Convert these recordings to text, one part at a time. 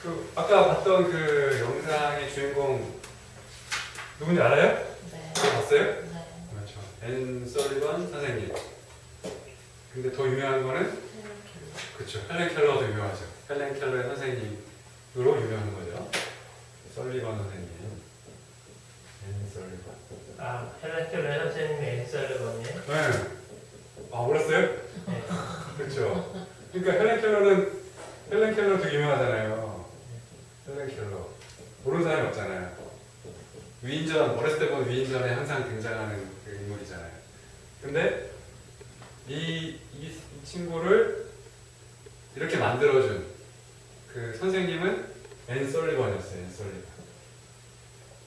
그 아까 봤던 그 영상의 주인공 누군지 알아요? 네. 봤어요? 네. 그렇죠. 앤 서리번 선생님. 근데 더 유명한 거는 그렇죠. 헬렌 켈러도 유명하죠. 헬렌 켈러의 선생님으로 유명한 거죠. 설리번 선생님. 앤 설리번. 아, 헬렌 켈러의 선생님이 앤서리번이에요? 네. 아 몰랐어요? 네. 그렇죠. 그러니까 헬렌 켈러 되게 유명하잖아요. 헬렌 켈러. 모르는 사람이 없잖아요. 위인전 어렸을 때 본 위인전에 항상 등장하는 그 인물이잖아요. 근데 이 친구를 이렇게 만들어준 그 선생님은 앤 설리번이었어요. 앤 설리번.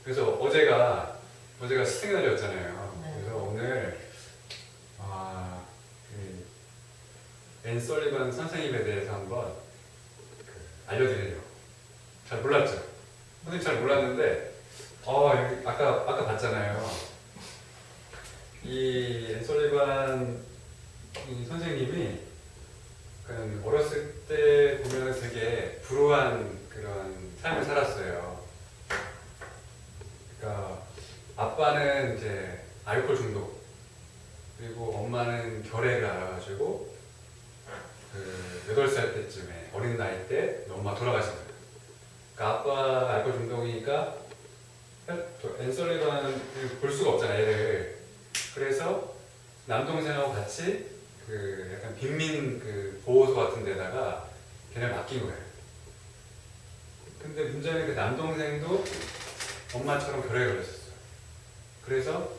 그래서 어제가 스승날이었잖아요. 네. 그래서 오늘 앤 설리번 선생님에 대해서 한번 알려드리려고. 잘 몰랐죠? 선생님 잘 몰랐는데 여기 아까 봤잖아요. 이 앤 설리번 이 선생님이 어렸을 때 보면 되게 불우한 그런 삶을 살았어요. 그러니까 아빠는 이제 알코올 중독, 그리고 엄마는 결핵을 앓아가지고 그 8살 때쯤에 어린 나이 때 엄마 돌아가신 거예요. 그러니까 아빠가 알코올 중독이니까 앤 설리번은 볼 수가 없잖아요, 애를. 그래서 남동생하고 같이 그 약간 빈민 그 보호소 같은 데다가 걔네를 맡긴 거예요. 근데 문제는 그 남동생도 엄마처럼 결핵에 걸렸었어요. 그래서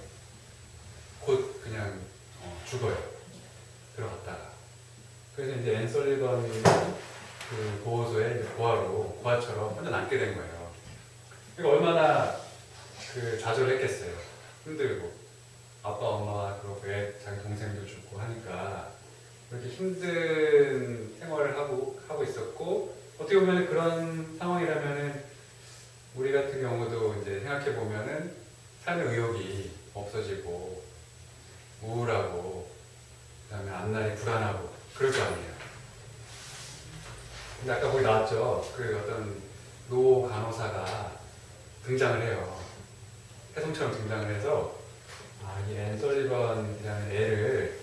곧 그냥 죽어요. 들어갔다가. 그래서 이제 앤 설리번이 그 보호소에 고아처럼 혼자 남게 된 거예요. 그러니까 얼마나 그 좌절을 했겠어요. 힘들고. 아빠, 엄마, 그리고 왜 자기 동생도 죽고 하니까 그렇게 힘든 생활을 하고 있었고, 어떻게 보면 그런 상황이라면은 우리 같은 경우도 이제 생각해 보면은 삶의 의욕이 없어지고 우울하고 그다음에 앞날이 불안하고 그럴 거 아니에요. 근데 아까 거기 나왔죠. 그 어떤 노 간호사가 등장을 해요. 혜성처럼 등장을 해서 이 앤 설리번이라는 애를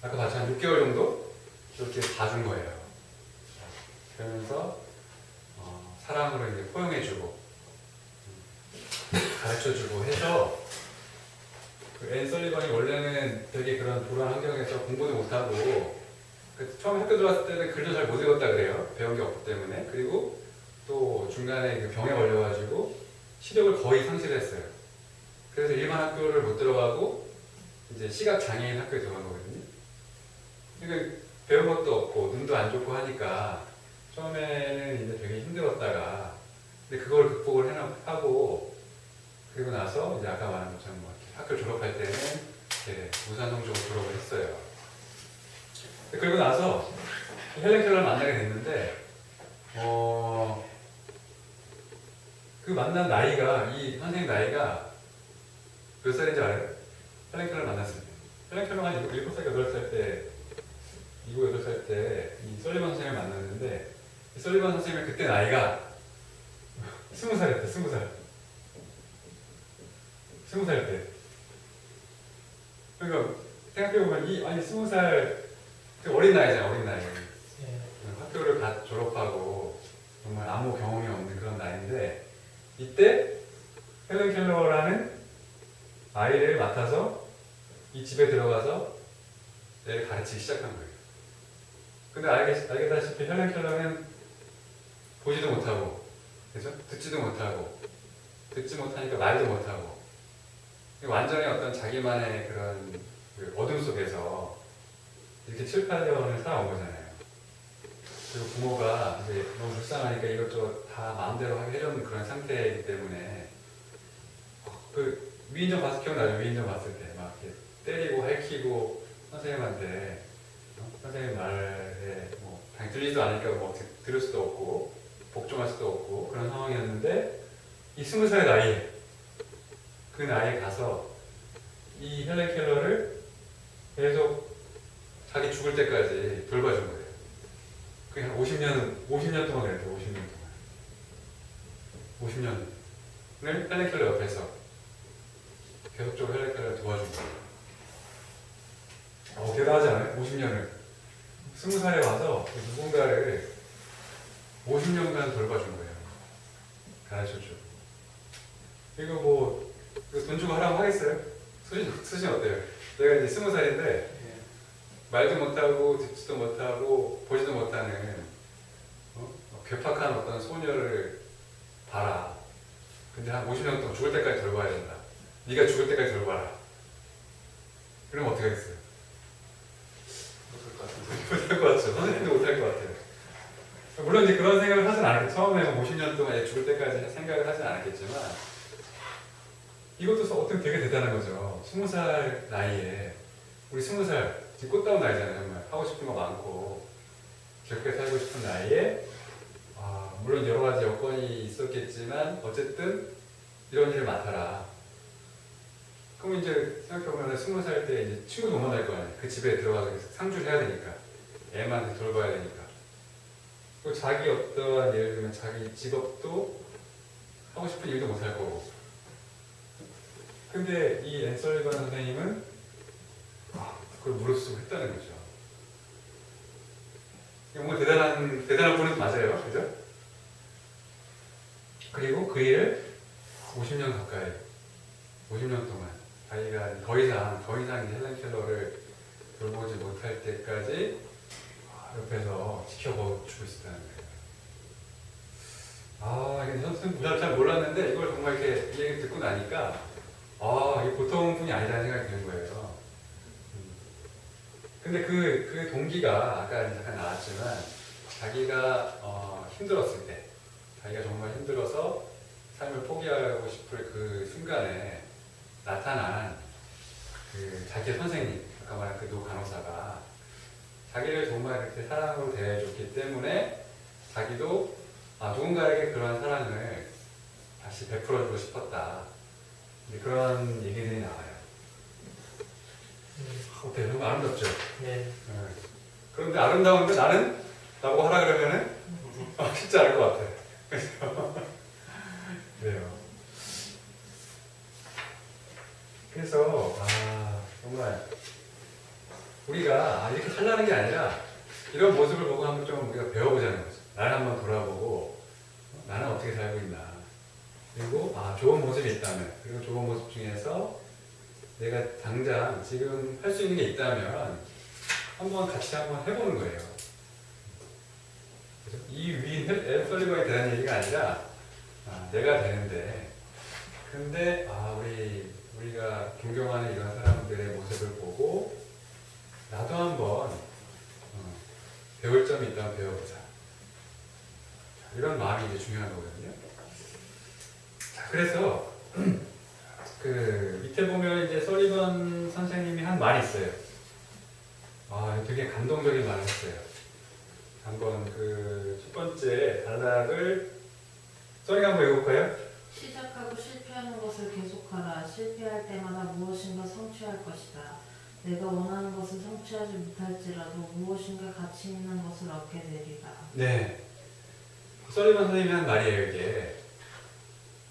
아까 봤죠? 한 6개월 정도 이렇게 봐준 거예요. 그러면서 사랑으로 이제 포용해주고 가르쳐주고 해서 그 앤 설리번이 원래는 되게 그런 불우한 환경에서 공부도 못하고 처음에 학교 들어왔을 때는 글도 잘 못 읽었다 그래요. 배운 게 없기 때문에. 그리고 또 중간에 그 병에 걸려가지고 시력을 거의 상실했어요. 그래서 일반 학교를 못 들어가고 이제 시각장애인 학교에 들어간 거거든요. 그러니까 배운 것도 없고 눈도 안 좋고 하니까 처음에는 이제 되게 힘들었다가 근데 그걸 극복을 하고 그리고 나서 이제 아까 말한 것처럼 학교 졸업할 때는 이제 우수한성적으로 졸업을 했어요. 그리고 나서 헬렌 켈러를 만나게 됐는데 그 만난 나이가 이 선생님 나이가 몇 살인지 알아요? 헬렌 켈러를 만났을 때. 헬렌 켈러가 한 7살, 8살 때, 7, 8살 때 이 설리번 선생님을 만났는데 이 설리번 선생님의 그때 나이가 20살이었대, 20살. 20살 때. 그러니까 생각해보면 20살 그 어린 나이잖아요, 어린 나이. 네. 학교를 다 졸업하고 정말 아무 경험이 없는 그런 나이인데 이때 헬렌 켈러라는 아이를 맡아서 이 집에 들어가서 애를 가르치기 시작한 거예요. 근데 알겠다시피 헬렌 켈러는 보지도 못하고, 그죠? 듣지도 못하고, 듣지 못하니까 말도 못하고, 완전히 어떤 자기만의 그런 그 어둠 속에서 이렇게 7, 8년을 살아온 거잖아요. 그리고 부모가 이제 너무 불쌍하니까 이것저것 다 마음대로 하게 해주는 그런 상태이기 때문에 그 위인전 봤을 기억나죠? 위인전 봤을 때 막 이렇게 때리고 핥히고 선생님한테 선생님 말에 뭐 당연히 들리지도 않으니까 뭐 들을 수도 없고 복종할 수도 없고 그런 상황이었는데 이 20살의 나이에 그 나이에 가서 이 헬렌 켈러를 계속 자기 죽을 때까지 돌봐준 거예요. 그게 한 50년 동안 그랬대요. 50년 동안. 50년을 헬렌 켈러 옆에서 계속적으로 헬렌 켈러를 도와준 거예요. 대단하지 않아요? 50년을. 20살에 와서 누군가를 50년간 돌봐준 거예요. 가르쳐주고. 이거 뭐, 돈 주고 하라고 하겠어요? 수진 어때요? 내가 이제 20살인데, 말도 못하고, 듣지도 못하고, 보지도 못하는, 괴팍한 어떤 소녀를 봐라. 근데 한 50년 동안 죽을 때까지 돌봐야 된다. 네가 죽을 때까지 돌봐라. 그럼 어떻게 하겠어요? 못할 것 같은데. 못할 것 같죠. 선생님도 못할 것 같아요. 물론 이제 그런 생각을 하진 않았겠죠. 처음에 50년 동안 죽을 때까지 생각을 하진 않았겠지만, 이것도 어떻게 되게 대단한 거죠. 20살 나이에, 우리 20살, 지금 꽃다운 나이잖아요. 정말 하고 싶은 거 많고, 즐겁게 살고 싶은 나이에, 물론 여러 가지 여건이 있었겠지만, 어쨌든 이런 일을 맡아라. 그럼 이제 생각해보면 20살 때 이제 친구도 못 만날 거 아니에요. 그 집에 들어가서 상주를 해야 되니까. 애만 돌봐야 되니까. 또 자기 어떠한 예를 들면 자기 직업도 하고 싶은 일도 못 할 거고. 근데 이 앤 설리번 선생님은 그걸 무릅쓰고 했다는 거죠. 뭔가 대단한 분은 맞아요. 그죠? 그리고 그 일을 50년 가까이, 50년 동안 자기가 더 이상 이제 헬렌 켈러를 돌보지 못할 때까지 옆에서 지켜주고 있었다는 거예요. 이게 선생님 잘 몰랐는데 이걸 정말 이렇게 이 얘기 듣고 나니까 이게 보통 분이 아니라는 생각이 드는 거예요. 근데 그 동기가 아까 잠깐 나왔지만 자기가 힘들었을 때, 자기가 정말 힘들어서 삶을 포기하고 싶을 그 순간에 나타난 그 자기의 선생님, 아까 말한 그 노 간호사가 자기를 정말 이렇게 사랑으로 대해줬기 때문에 자기도 누군가에게 그런 사랑을 다시 베풀어주고 싶었다. 그런 얘기들이 나와요. 어때요? 정말 아름답죠? 네. 그런데 아름다운데 나보고 하라 그러면은 쉽지 않을 것 같아요. 그래요. 그래서 정말 우리가 이렇게 살라는 게 아니라 이런 모습을 보고 한번 좀 우리가 배워보자는 거죠. 나를 한번 돌아보고 나는 어떻게 살고 있나. 그리고 좋은 모습이 있다면, 그리고 좋은 모습 중에서 내가 당장 지금 할 수 있는 게 있다면 같이 한번 해보는 거예요. 그래서 이 위인 앤 설리번이 대단한 얘기가 아니라 내가 되는데, 근데 우리가 존경하는 이런 사람들의 모습을 보고 나도 한번 배울 점이 있다면 배워보자. 이런 마음이 이제 중요한 거거든요. 자, 그래서 그 밑에 보면 이제 설리번 선생님이 한 말이 있어요. 되게 감동적인 말을 했어요. 한번 그 첫 번째 단락을 써니가 한번 읽어볼까요? 시작하고 실패하는 것을 계속하라. 실패할 때마다 무엇인가 성취할 것이다. 내가 원하는 것을 성취하지 못할지라도 무엇인가 가치 있는 것을 얻게 되리라. 네. 설리번 선생님이 한 말이에요, 이게.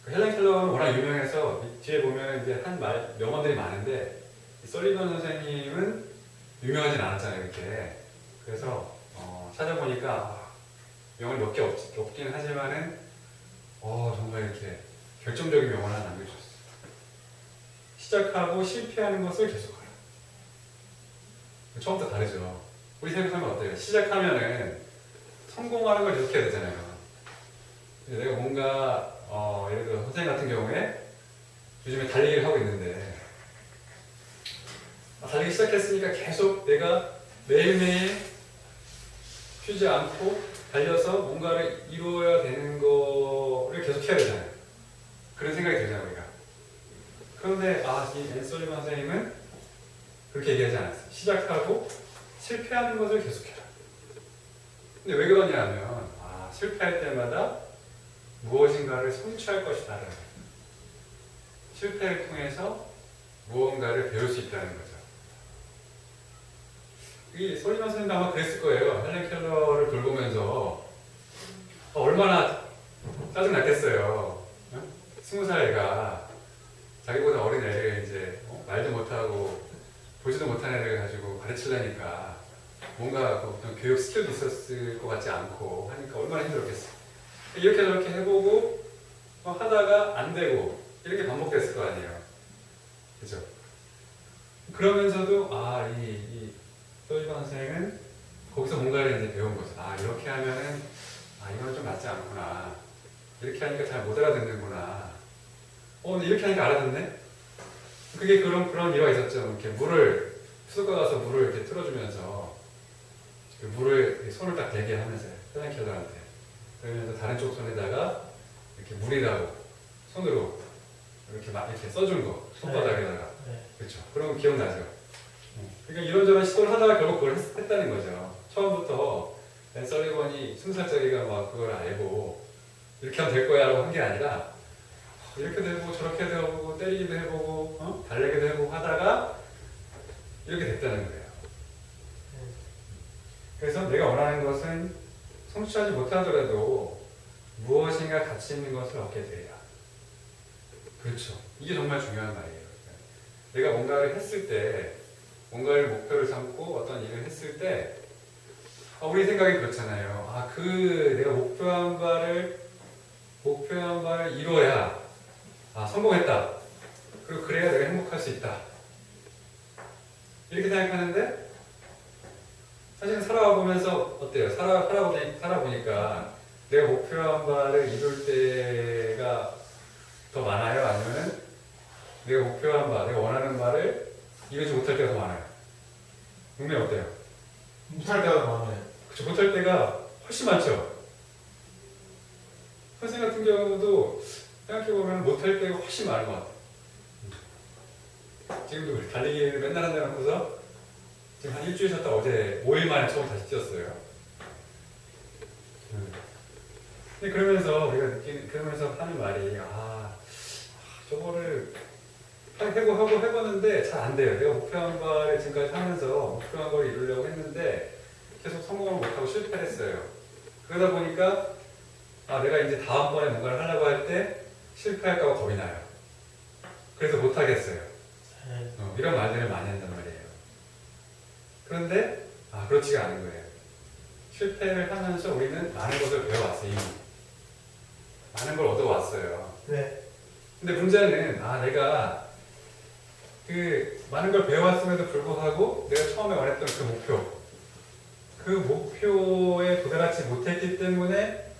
헬렌 켈러는 워낙 유명해서 뒤에 보면 이제 명언들이 많은데, 설리번 선생님은 유명하진 않았잖아요, 이렇게. 그래서 찾아보니까 명언이 몇 개 없긴 하지만은 정말 이렇게 결정적인 명언을 하나 남겨주셨어요. 시작하고 실패하는 것을 계속하라. 처음부터 다르죠. 우리 생각하면 어때요? 시작하면은 성공하는 걸 계속해야 되잖아요. 내가 뭔가 예를 들어 선생님 같은 경우에 요즘에 달리기를 하고 있는데 달리기 시작했으니까 계속 내가 매일매일 쉬지 않고 달려서 뭔가를 이루어야 되는 거를 계속 해야 되잖아요. 그런 생각이 들잖아요, 우리가. 그런데 이 앤 설리번 선생님은 그렇게 얘기하지 않았어요. 시작하고 실패하는 것을 계속해라. 근데 왜 그러냐면 실패할 때마다 무엇인가를 성취할 것이다. 실패를 통해서 무언가를 배울 수 있다는 거죠. 이 설리번 선생님도 아마 그랬을 거예요. 헬렌 켈러를 돌보면서 얼마나 짜증 났겠어요. 20살 애가 자기보다 어린 애를 이제 말도 못하고 보지도 못한 애를 가지고 가르치려니까 뭔가 그 어떤 교육 스킬도 있었을 것 같지 않고 하니까 얼마나 힘들었겠어. 이렇게 저렇게 해보고 하다가 안 되고 이렇게 반복됐을 거 아니에요. 그죠? 그러면서도 이 서울반 선생은 거기서 뭔가를 이제 배운 거죠. 이렇게 하면은 이건 좀 맞지 않구나. 이렇게 하니까 잘 못 알아듣는구나. 근데 이렇게 하니까 알아듣네? 그게 그런 일화가 있었죠. 이렇게 수도가 가서 물을 이렇게 틀어주면서 그 물을 손을 딱 대게 하면서요. 사장님들한테. 그러면서 다른 쪽 손에다가 이렇게 물이라고 손으로 이렇게 막 이렇게 써준 거. 손바닥에다가. 네. 그렇죠. 그런 거 기억나죠? 그러니까 이런저런 시도를 하다가 결국 그걸 했다는 거죠. 처음부터 앤 설리번이 20살짜리가 막 그걸 알고 이렇게 하면 될 거야 라고 한 게 아니라 이렇게도 해보고 저렇게도 해보고 때리기도 해보고 달래기도 해보고 하다가 이렇게 됐다는 거예요. 그래서 내가 원하는 것은 성취하지 못하더라도 무엇인가 가치 있는 것을 얻게 돼야. 그렇죠. 이게 정말 중요한 말이에요. 내가 뭔가를 했을 때, 뭔가를 목표를 삼고 어떤 일을 했을 때, 우리 생각이 그렇잖아요. 내가 목표한 바를 이루어야, 성공했다. 그리고 그래야 내가 행복할 수 있다. 이렇게 생각하는데, 사실은 살아보면서 어때요? 살아보니까 내가 목표한 바를 이룰 때가 더 많아요? 아니면 내가 목표한 바, 내가 원하는 바를 이루지 못할 때가 더 많아요? 분명히 어때요? 못할 때가 많아요. 그쵸, 못할 때가 훨씬 많죠? 선생님 같은 경우도 생각해보면 못할 때가 훨씬 많은 것 같아요. 지금도 달리기를 맨날 한다 놓고서 지금 한 일주일 쉬었다 어제 5일 만에 처음 다시 뛰었어요. 근데 그러면서 그러면서 하는 말이 저거를 해보는데 잘 안 돼요. 내가 목표한 바를 지금까지 하면서 목표한 걸 이루려고 했는데 계속 성공을 못하고 실패를 했어요. 그러다 보니까 내가 이제 다음번에 뭔가를 하려고 할 때 실패할까 봐 겁이 나요. 그래서 못하겠어요. 네. 이런 말들을 많이 한단 말이에요. 그런데 그렇지가 않은 거예요. 실패를 하면서 우리는 많은 것을 배워왔어요. 이미. 많은 걸 얻어왔어요. 네. 근데 문제는 내가 그 많은 걸 배워왔음에도 불구하고 내가 처음에 원했던 그 목표에 도달하지 못했기 때문에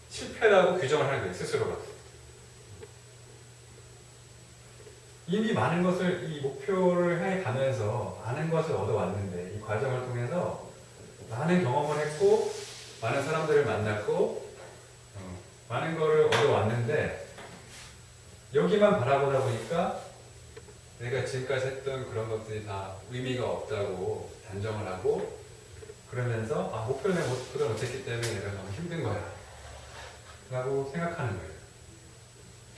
실패라고 규정을 하는 거예요. 스스로가. 이미 많은 것을 이 목표를 향해 가면서 많은 것을 얻어왔는데 이 과정을 통해서 많은 경험을 했고 많은 사람들을 만났고 많은 거를 얻어왔는데 여기만 바라보다 보니까 내가 지금까지 했던 그런 것들이 다 의미가 없다고 단정을 하고 그러면서 목표를 내가 못했기 때문에 내가 너무 힘든 거야 라고 생각하는 거예요.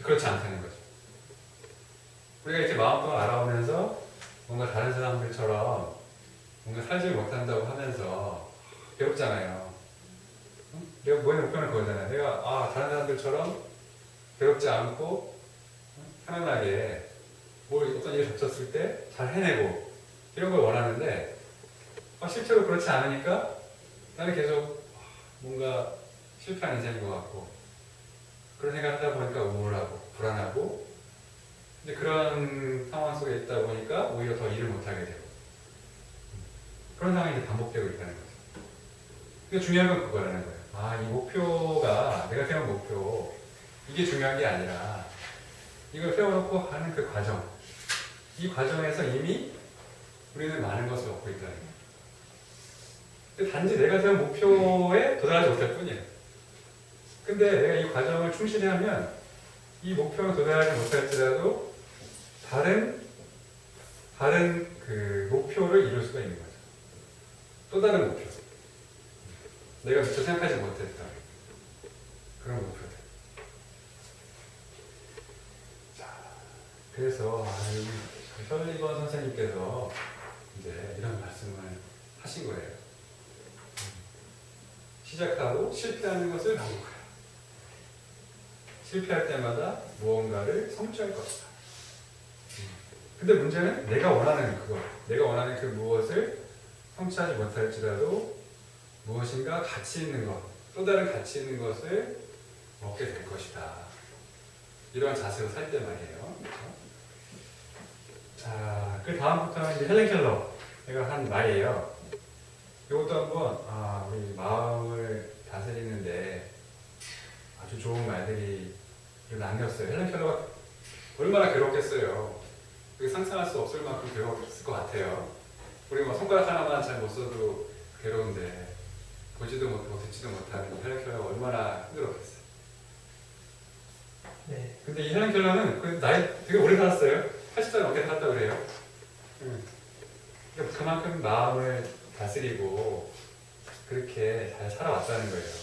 그렇지 않다는 거죠. 우리가 이렇게 마음껏 알아오면서 뭔가 다른 사람들처럼 뭔가 살지 못한다고 하면서 괴롭잖아요. 내가 뭐의 목표는 그거잖아요. 내가 다른 사람들처럼 괴롭지 않고 편안하게 어떤 일이 닥쳤을 때 잘 해내고 이런 걸 원하는데 실제로 그렇지 않으니까 나는 계속 뭔가 실패한 인생인 것 같고 그런 생각을 하다 보니까 우울하고 불안하고 이제 그런 상황 속에 있다 보니까 오히려 더 일을 못하게 되고 그런 상황이 이제 반복되고 있다는 거죠. 근데 중요한 건 그거라는 거예요. 이 목표가 내가 세운 목표 이게 중요한 게 아니라 이걸 세워놓고 하는 그 과정 이 과정에서 이미 우리는 많은 것을 얻고 있다는 거예요. 근데 단지 내가 세운 목표에 도달하지 못할 뿐이에요. 근데 내가 이 과정을 충실히 하면 이 목표에 도달하지 못할지라도 다른 그 목표를 이룰 수가 있는 거죠. 또 다른 목표. 내가 미처 생각하지 못했던 그런 목표들. 자, 그래서 설리번 선생님께서 이제 이런 말씀을 하신 거예요. 시작하고 실패하는 것을 반복하라. 실패할 때마다 무언가를 성취할 것이다. 근데 문제는 내가 원하는 그 무엇을 성취하지 못할지라도 무엇인가 가치 있는 것, 또 다른 가치 있는 것을 얻게 될 것이다. 이런 자세로 살 때 말이에요. 그렇죠? 자, 그 다음부터는 이제 헬렌 켈러가 한 말이에요. 이것도 한번 우리 마음을 다스리는데 아주 좋은 말들이 남겼어요. 헬렌 켈러가 얼마나 괴롭겠어요. 상상할 수 없을 만큼 괴로웠을 것 같아요. 우리 뭐 손가락 하나만 잘 못 써도 괴로운데 보지도 못하고 듣지도 못하는 헬렌 켈러가 얼마나 힘들었겠어요. 네. 근데 이 헬렌 켈러는 그 나이 되게 오래 살았어요. 80살 넘게 살았다고 그래요. 그러니까 그만큼 마음을 다스리고 그렇게 잘 살아왔다는 거예요.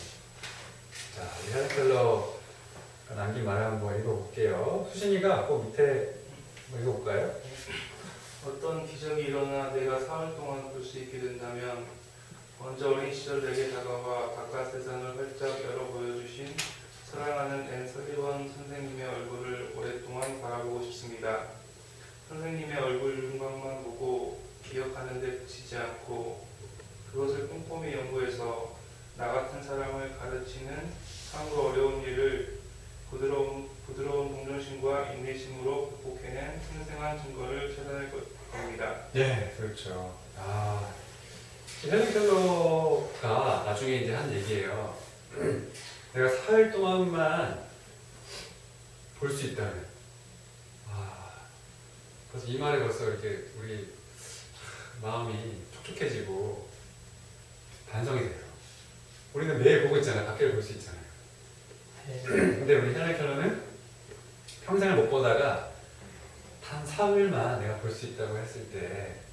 자, 이 헬렌 켈러가 남긴 말을 한번 읽어볼게요. 수신이가 꼭 밑에 한번 읽어볼까요? 어떤 기적이 일어나 내가 사흘 동안 볼 수 있게 된다면 먼저 어린 시절 내게 다가와 바깥 세상을 활짝 열어 보여주신 사랑하는 앤 설리번 선생님의 얼굴을 오랫동안 바라보고 싶습니다. 선생님의 얼굴 윤곽만 보고 기억하는 데 그치지 않고 그것을 꼼꼼히 연구해서 나 같은 사람을 가르치는 참으로 어려운 일을 부드러운 동정심과 인내심으로 극복해낸 생생한 증거를 찾아낼 겁니다. 네, 그렇죠. 헬렌 켈러가 나중에 이제 한 얘기예요. 내가 사흘 동안만 볼 수 있다면. 그래서 이 말에 벌써 이렇게 우리 마음이 촉촉해지고 반성이 돼요. 우리는 매일 보고 있잖아요. 밖을 볼 수 있잖아요. 네. 근데 우리 헬렌 켈러는 평생을 못 보다가 단 사흘만 내가 볼 수 있다고 했을 때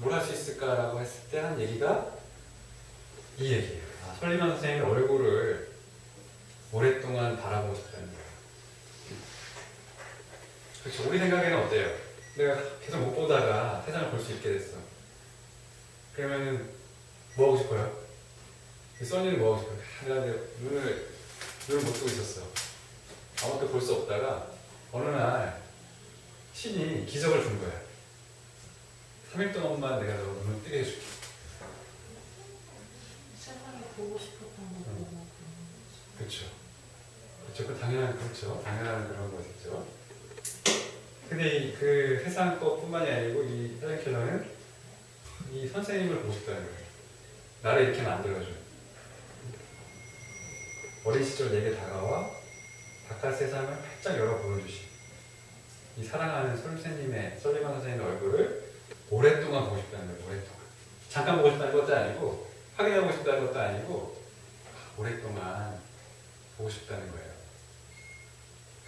뭘 할 수 있을까라고 했을 때 한 얘기가 이 얘기예요. 설리만 선생님의 얼굴을 오랫동안 바라보고 싶다는 거예요. 그렇죠. 우리 생각에는 어때요? 내가 계속 못 보다가 세상을 볼 수 있게 됐어. 그러면은 뭐 하고 싶어요? 써니는 뭐 하고 싶어요? 내가 눈을 못 뜨고 있었어. 아무것도 볼 수 없다가 어느 날 신이 기적을 준 거야. 3일 동안만 내가 너 눈을 뜨게 해줄게. 세상에 보고 싶었던 거 보고. 그렇죠. 그렇죠. 당연한 그런 것이죠. 근데 그 세상 것뿐만이 아니고 이 헬렌 켈러는 이 선생님을 보고 싶다는 거예요. 나를 이렇게 만들어준. 어린 시절 내게 다가와 바깥 세상을 활짝 열어 보여주신 이 사랑하는 설리만 선생님의 얼굴을 오랫동안 보고 싶다는 거예요. 오랫동안. 잠깐 보고 싶다는 것도 아니고 확인하고 싶다는 것도 아니고 오랫동안 보고 싶다는 거예요.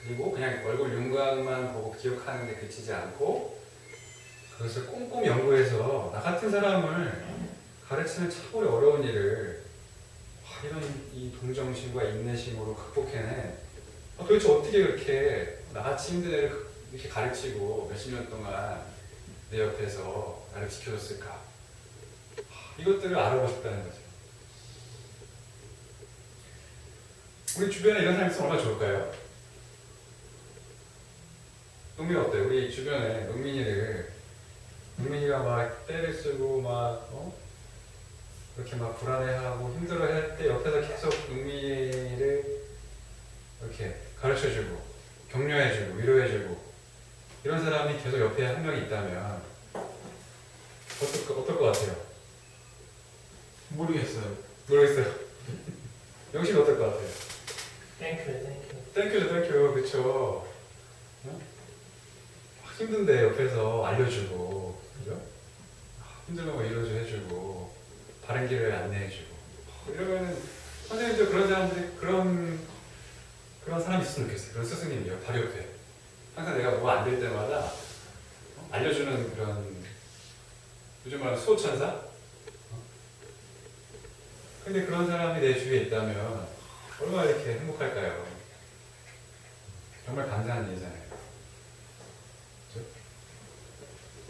그리고 그냥 얼굴 윤곽만 보고 기억하는데 그치지 않고 그것을 꼼꼼히 연구해서 나 같은 사람을 가르치는 참으로 어려운 일을 이런 이 동정심과 인내심으로 극복해내. 도대체 어떻게 그렇게 나같이 힘든 애를 이렇게 가르치고 몇십 년 동안 내 옆에서 나를 지켜줬을까? 이것들을 알아보고 싶다는 거죠. 우리 주변에 이런 사람이 있으면 얼마나 좋을까요? 농민 어때요? 우리 주변에 농민이가 막 때를 쓰고 그렇게 막 불안해하고 힘들어할 때 옆에서 계속 농민이를 이렇게 가르쳐주고 격려해주고 위로해주고 이런 사람이 계속 옆에 한 명이 있다면 어떨 것 같아요? 모르겠어요. 모르겠어요. 영식 어떨 것 같아요? 땡큐. 땡큐, 그쵸? 힘든데 옆에서 알려주고, 그죠? 힘들면 위로도 해주고, 바른 길을 안내해주고. 이러면은, 선생님도 그런 사람들이, 그런 사람이 있으면 좋겠어요. 그런 스승님이요, 바로 옆에. 항상 내가 뭐 안 될 때마다 알려주는 그런, 요즘 말하는 수호천사? 근데 그런 사람이 내 주위에 있다면, 얼마나 이렇게 행복할까요? 정말 감사한 일이잖아요. 그죠?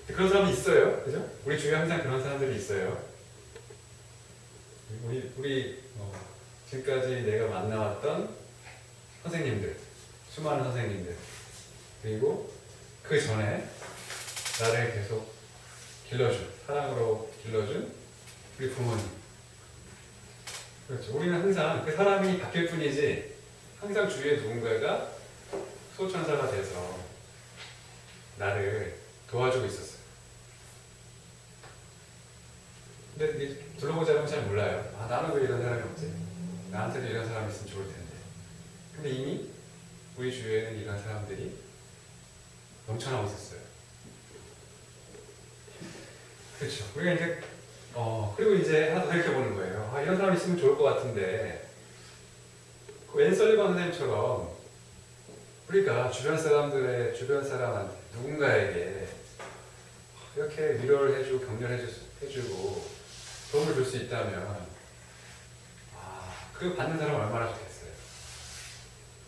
그런 사람이 있어요. 그죠? 우리 주위에 항상 그런 사람들이 있어요. 우리 지금까지 내가 만나왔던 선생님들, 수많은 선생님들, 그리고 그 전에 나를 계속 길러준, 사랑으로 길러준 우리 부모님. 그렇죠. 우리는 항상 그 사람이 바뀔 뿐이지 항상 주위에 누군가가 수호천사가 돼서 나를 도와주고 있었어요. 근데 이게 둘러보지 않으면 잘 몰라요. 아, 나는 왜 이런 사람이 없지? 나한테도 이런 사람이 있으면 좋을 텐데. 근데 이미 우리 주위에는 이런 사람들이 넘쳐나고 있었어요. 그렇죠. 우리가 이제 그리고 이제 하나 더 생각해보는 거예요. 아, 이런 사람 있으면 좋을 것 같은데 그 앤 설리반 선생님처럼 우리가 주변 사람한테 누군가에게 이렇게 위로를 해주고 격려를 해주고 도움을 줄 수 있다면 그 받는 사람 얼마나 좋겠어요.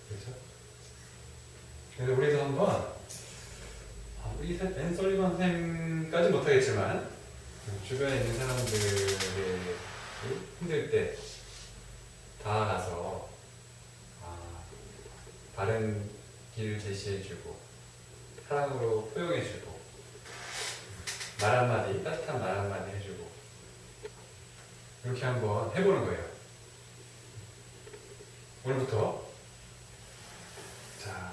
그렇죠? 그래서 우리도 한번 우리 앤 설리반 선생님까지 못하겠지만 주변에 있는 사람들이 힘들 때 다가가서 바른 길을 제시해주고 사랑으로 포용해주고 말 한마디, 따뜻한 말 한마디 해주고 이렇게 한번 해보는 거예요. 오늘부터. 자,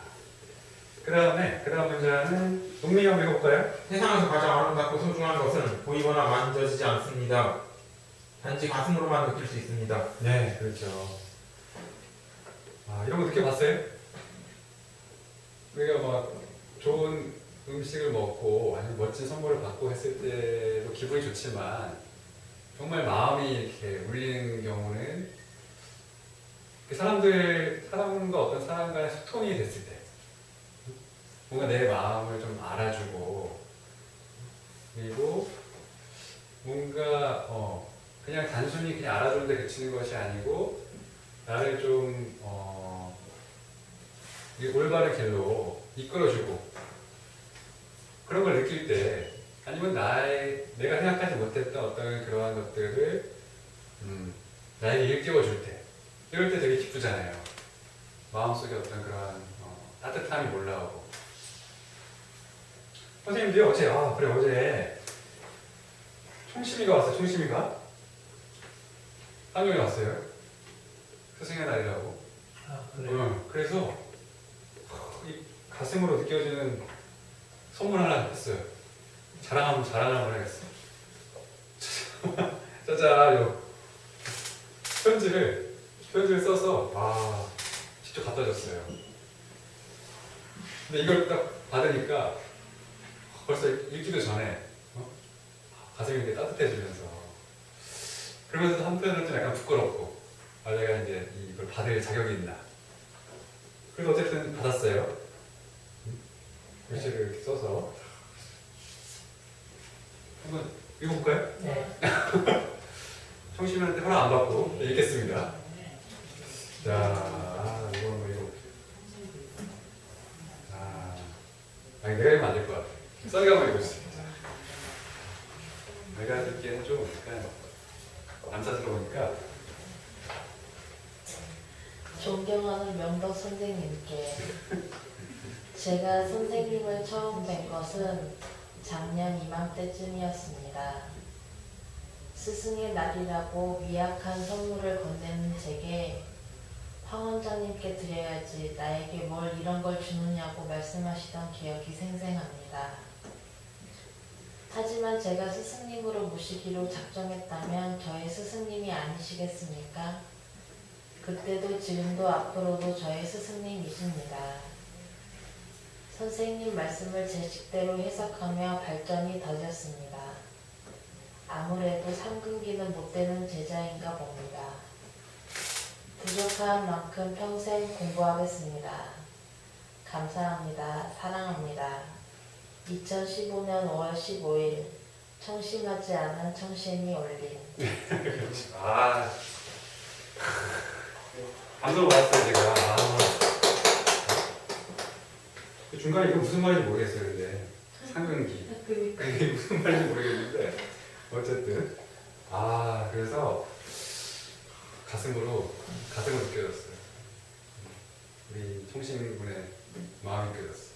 그 다음 문제는 동민이 한번 해볼까요? 세상에서 가장 아름답고 소중한 것은 보이거나 만져지지 않습니다. 단지 가슴으로만 느낄 수 있습니다. 네, 그렇죠. 이런 거 느껴봤어요? 우리가 막 좋은 음식을 먹고 아니면 멋진 선물을 받고 했을 때도 기분이 좋지만 정말 마음이 이렇게 울리는 경우는 그 사람과 어떤 사람과의 소통이 됐을 때 뭔가 내 마음을 좀 알아주고 그리고 뭔가 그냥 단순히 그냥 알아주는데 그치는 것이 아니고 나를 좀 이 올바른 길로 이끌어주고 그런 걸 느낄 때 아니면 내가 생각하지 못했던 어떤 그러한 것들을 나에게 일깨워줄 때 이럴 때 되게 기쁘잖아요. 마음속에 어떤 그러한 따뜻함이 올라오고 선생님들이 어제 총심이가 왔어요. 총심이가 한명이 왔어요. 스승의 날이라고. 그래요? 그래서 이 가슴으로 느껴지는 선물 하나 했어요. 자랑 한번 해야겠어. 짜잔, 편지를 써서 직접 갖다 줬어요. 근데 이걸 딱 받으니까 벌써 읽기도 전에 가슴이 이렇게 따뜻해지면서 그러면서도 한편으로는 좀 약간 부끄럽고 내가 이제 이걸 받을 자격이 있나. 그래도 어쨌든 받았어요. 글씨를 이렇게 써서 한번 읽어볼까요? 네. 청심이한테 허락 안 받고 읽겠습니다. 자, 이거 한번 읽어볼게요. 내가 읽으면 안 될 것 같아. 썰가 한번 읽어주세요. 내가 듣기에는 좀 약간 남사스러우니까. 존경하는 명덕 선생님께 제가 선생님을 처음 뵌 것은 작년 이맘때쯤이었습니다. 스승의 날이라고 미약한 선물을 건네는 제게 황 원장님께 드려야지 나에게 뭘 이런 걸 주느냐고 말씀하시던 기억이 생생합니다. 하지만 제가 스승님으로 모시기로 작정했다면 저의 스승님이 아니시겠습니까? 그때도 지금도 앞으로도 저의 스승님이십니다. 선생님 말씀을 제 식대로 해석하며 발전이 더뎠습니다. 아무래도 삼근기는 못되는 제자인가 봅니다. 부족한 만큼 평생 공부하겠습니다. 감사합니다. 사랑합니다. 2015년 5월 15일 청심하지 않은 청심이 올린. 감동을 받았어요 제가. 중간에 이거 무슨 말인지 모르겠어요. 근데 상근기 이게 무슨 말인지 모르겠는데 어쨌든 그래서 가슴으로 느껴졌어요. 우리 총신군의 마음이 끓였어.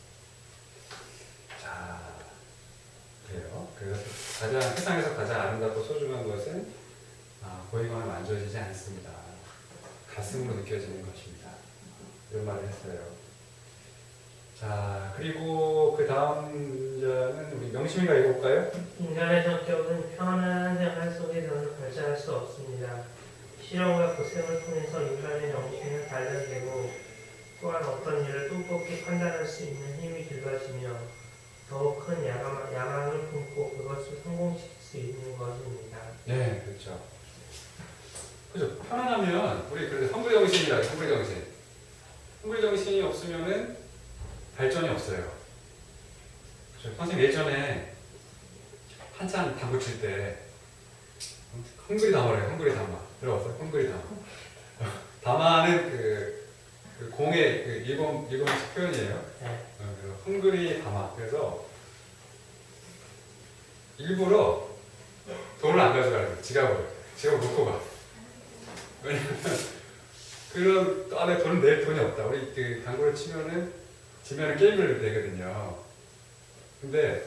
자, 그래요. 그래서 세상에서 가장 아름답고 소중한 것은 보이거나 만져지지 않습니다. 가슴으로 느껴지는 것입니다. 이런 말을 했어요. 자, 그리고 그 다음 문제는 우리 명심이가 읽어볼까요? 인간의 성격은 평안한 생활 속에서는 발전할 수 없습니다. 실험과 고생을 통해서 인간의 정신은 단련되고 또한 어떤 일을 똑똑히 판단할 수 있는 힘이 길러지며 더욱 큰 야망을 품고 그것을 성공시킬 수 있는 것입니다. 네, 그렇죠. 그죠. 편안하면 우리 그래서 헝그리 정신이라 헝그리 정신. 헝그리 정신이 없으면은 발전이 없어요. 그죠. 선생님 예전에 한참 당구 칠 때 헝그리 담아래요. 헝그리 담아. 들어봤어요? 헝그리 담아. 담아는 그 공의 그 일본식 표현이에요. 네. 그래서 헝그리 담아. 그래서 일부러 돈을 안 가져가는 거예요. 지갑을 놓고 가. 왜냐면 그런 또 안에 돈을 낼 돈이 없다. 우리 그 당구를 치면은 지면은 게임을 내거든요. 근데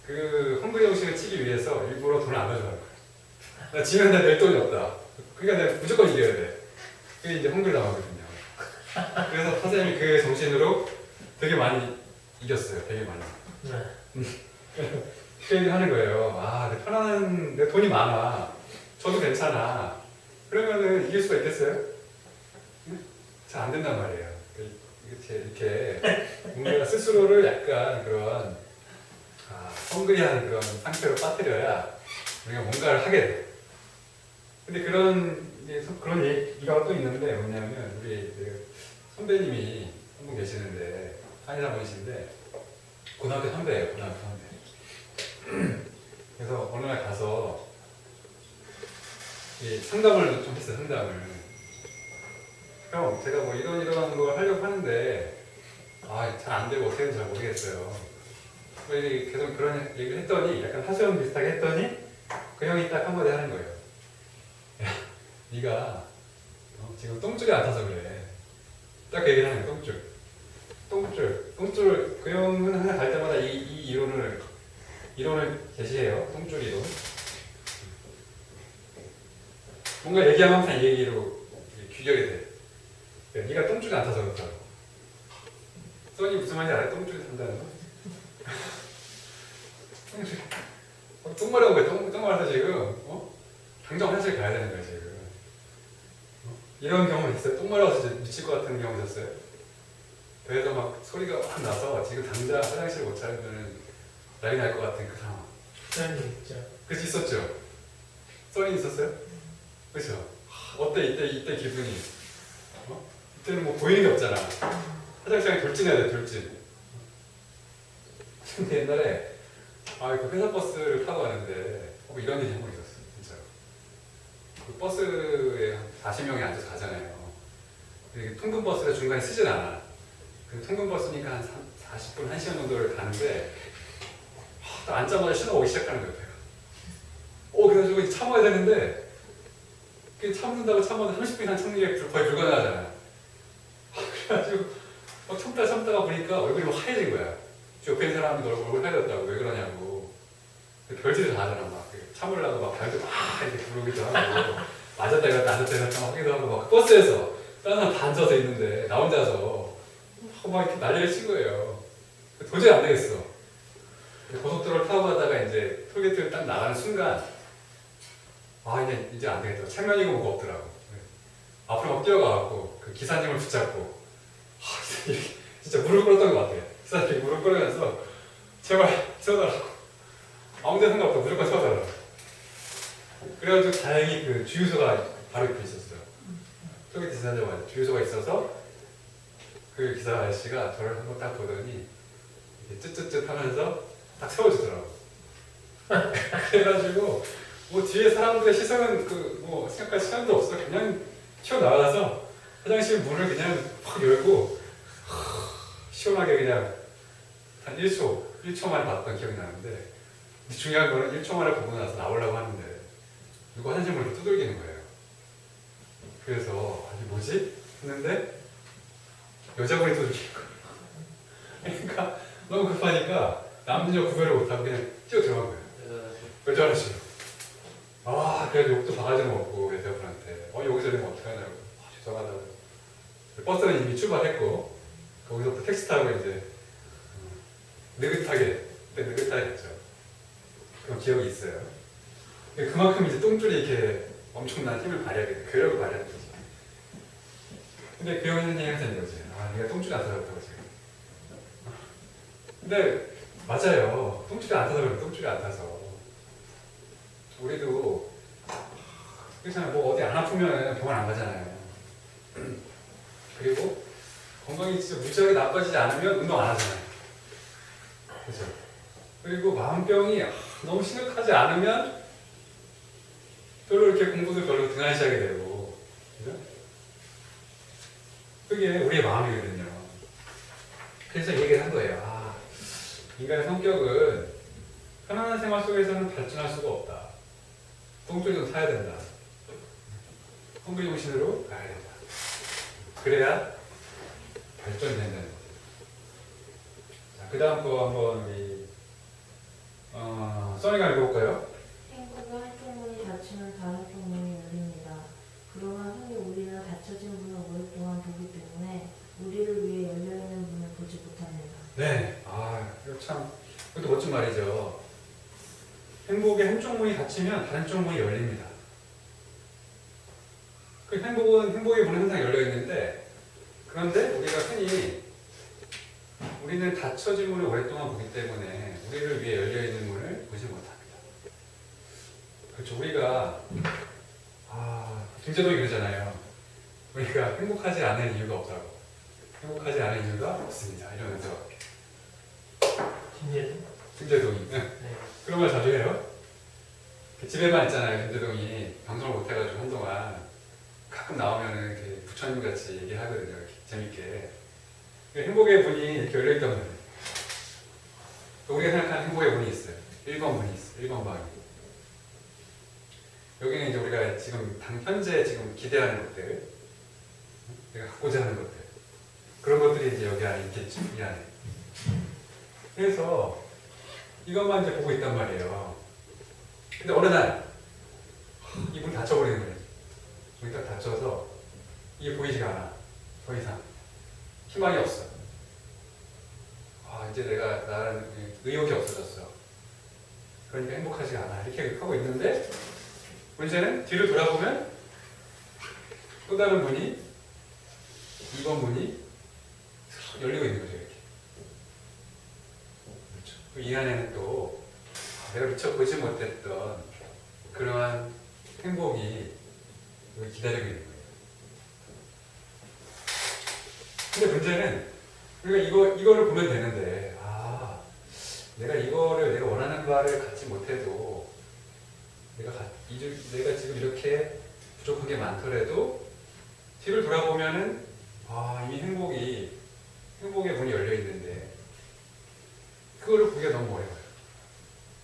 그 헝그리 정신을 치기 위해서 일부러 돈을 안 가져가는 거예요. 나 지면 내 낼 돈이 없다. 그러니까 내가 무조건 이겨야 돼. 그게 이제 헝그리 담아거든요. 그래서 선생님이 그 정신으로 되게 많이 이겼어요. 되게 많이. 네. 그 얘기를 하는 거예요. 내 편안한, 내 돈이 많아. 저도 괜찮아. 그러면은 이길 수가 있겠어요? 잘 안 된단 말이에요. 이렇게 뭔가 스스로를 약간 그런 헝그리한 그런 상태로 빠뜨려야 우리가 뭔가를 하게 돼. 근데 그런 얘기가 또 있는데 뭐냐면 우리 선배님이 한 분 계시는데 한의사분이신데 고등학교 선배예요. 고등학교 선배. 그래서 어느 날 가서 상담을 좀 했어요. 상담을. 형, 제가 뭐 이런 걸 하려고 하는데 잘 안 되고 어떻게 되는지 잘 모르겠어요. 계속 그런 얘기를 했더니 약간 하소연 비슷하게 했더니 그 형이 딱 한마디 하는 거예요. 야, 네가 지금 똥줄이 안 타서 그래. 딱 그 얘기를 하는 거예요. 똥줄. 그 형은 항상 갈 때마다 이 이론을 제시해요. 똥줄 이론. 뭔가 얘기하면 항상 이 얘기로 귀결이 돼. 네가 똥줄이 안 타서 그렇다고. 써니 무슨 말인지 알아요? 똥줄이 탄다는 거? 똥마려고 왜 똥마려서 지금 당장 화장실 가야 되는 거야 지금. 이런 경험 있어요? 똥마려서 미칠 것 같은 경험 있었어요? 배에서 막 소리가 확 나서 지금 당장 화장실 못 차리면 난리 날 것 같은 그 상황. 그런 일 있죠. 그치 있었죠? 써니 있었어요? 그쵸? 어때 이때 기분이? 이때는 뭐 보이는 게 없잖아. 화장실에 돌진해야 돼, 돌진. 근데 옛날에 그 회사 버스를 타고 가는데 뭐 이런 일이 한 번 있었어, 진짜. 그 버스에 한 40명이 앉아서 가잖아요. 통근 버스가 중간에 쓰진 않아. 그 통근 버스니까 한 40분, 1시간 정도를 가는데 딱 앉자마자 신호가 오기 시작하는 거예요, 배가. 그래가지고 이제 참아야 되는데 참는다고 참아도 30분 이상 참는 게 거의 불가능하잖아. 그래가지고 막 참다가 보니까 얼굴이 막 하얘진 거야. 옆에 있는 사람이 너 얼굴 하얘졌다고 왜 그러냐고. 별짓을 다 하잖아. 막 참으려고 막 발도 막 이렇게 부르기도 하고 맞았다 이랬다 앉았다 이랬다 막 하기도 하고 막 버스에서 다른 사람 다 앉아서 있는데 나 혼자서 막 이렇게 난리를 친 거예요. 도저히 안 되겠어. 고속도로를 타고 가다가 이제 톨게이트를 딱 나가는 순간 이제 안 되겠다. 체면이고 뭐가 없더라고. 앞으로 막 뛰어가갖고 그 기사님을 붙잡고 진짜 무릎 꿇었던 것 같아요. 기사님이 무릎 꿇으면서 제발 세워달라고. 아무 데 상관없다. 무조건 세워달라고. 그래가지고 다행히 그 주유소가 바로 옆에 있었어요. 톨게이트 지나자마자 주유소가 있어서 그 기사 아저씨가 저를 한번 딱 보더니 쯧쯧쯧 하면서 딱 세워주더라고. 그래가지고 뭐 뒤에 사람들의 시선은 뭐 생각할 시간도 없어. 그냥 튀어나와서 화장실 문을 그냥 확 열고 시원하게 그냥 한 1초 만에 봤던 기억이 나는데 중요한 거는 1초 만에 보고 나서 나오려고 하는데 누가 화장실 문을 두들기는 거예요. 그래서 이게 뭐지? 했는데 여자분이 또 이렇게 있고. 그러니까 너무 급하니까 남녀 구별을 못하고 그냥 뛰어 들어간 거예요. 여자 아저씨. 아, 그래서 욕도 바가지 먹고 여자분한테 여기서 이러면 어떡하냐고. 죄송하다고. 버스는 이미 출발했고 거기서부터 택시 타고 이제 느긋하게 그때 느긋하게 갔죠. 그런 기억이 있어요. 그만큼 이제 똥줄이 이렇게 엄청난 힘을 발휘하게 돼. 괴력을 발휘하는 거죠. 근데 그 형이 얘기 하자는 거지. 아, 네가 똥줄이 안 터졌다고 지금. 근데 맞아요. 똥줄이 안 타서 그래. 똥줄이 안 타서. 우리도 그렇잖아요. 뭐 어디 안 아프면 병원 안 가잖아요. 그리고 건강이 진짜 무지하게 나빠지지 않으면 운동 안 하잖아요. 그렇죠? 그리고 마음병이 너무 심각하지 않으면 별로 이렇게 공부도 별로 등한시하게 되고, 그죠? 그게 우리의 마음이거든요. 그래서 얘기를 한 거예요. 아, 인간의 성격은 편안한 생활 속에서는 발전할 수가 없다. 똥줄이 좀 타야 된다. 똥줄 정신으로 가야 된다. 그래야 발전이 된다는 거죠. 자, 그 다음 거 한번 우리 써니가 읽어볼까요? 행복의 한쪽 문이 닫히면 다른 쪽 문이 열립니다. 그러나 흔히 우리는 닫혀진 문을 오랫동안 보기 때문에 우리를 위해 열려있는 문을 보지 못합니다. 네. 아, 이거 참, 그것도 멋진 말이죠. 행복의 한쪽 문이 닫히면 다른 쪽 문이 열립니다. 그 행복의 문은 항상 열려 있는데, 그런데 우리가 흔히 우리는 닫혀진 문을 오랫동안 보기 때문에 우리를 위해 열려 있는 문을 보지 못합니다. 그렇죠. 우리가 김재동이 그러잖아요. 우리가 행복하지 않은 이유가 없다고. 행복하지 않은 이유가 없습니다. 이러면서 김재동이 네. 그런 말 자주 해요. 집에만 있잖아요. 김재동이 방송을 못해가지고 한동안 가끔 나오면은 이렇게 부처님 같이 얘기하거든요. 이렇게 재밌게. 행복의 문이 이렇게 열려있단 말이에요. 우리가 생각하는 행복의 문이 있어요. 1번 문이 있어요. 1번 방이. 여기는 이제 우리가 지금 현재 지금 기대하는 것들, 내가 갖고자 하는 것들, 그런 것들이 이제 여기 안에 있겠죠. 이 안에. 그래서 이것만 이제 보고 있단 말이에요. 근데 어느 날 이 문이 닫혀버리는 거예요. 문이 딱 닫혀서 이게 보이지가 않아. 더 이상 희망이 없어. 이제 나는 의욕이 없어졌어. 그러니까 행복하지가 않아. 이렇게 하고 있는데 문제는 뒤를 돌아보면 또 다른 문이 2번 문이 열리고 있는 거죠. 이렇게. 그렇죠. 이 안에는 또 내가 미처 보지 못했던 그러한 행복이 여기 기다리고 있는 거예요. 근데 문제는 우리가 이거를 보면 되는데, 내가 원하는 바를 갖지 못해도, 내가 지금 이렇게 부족한 게 많더라도, 뒤를 돌아보면은, 이미 행복의 문이 열려 있는데, 그거를 보기가 너무 어려워요.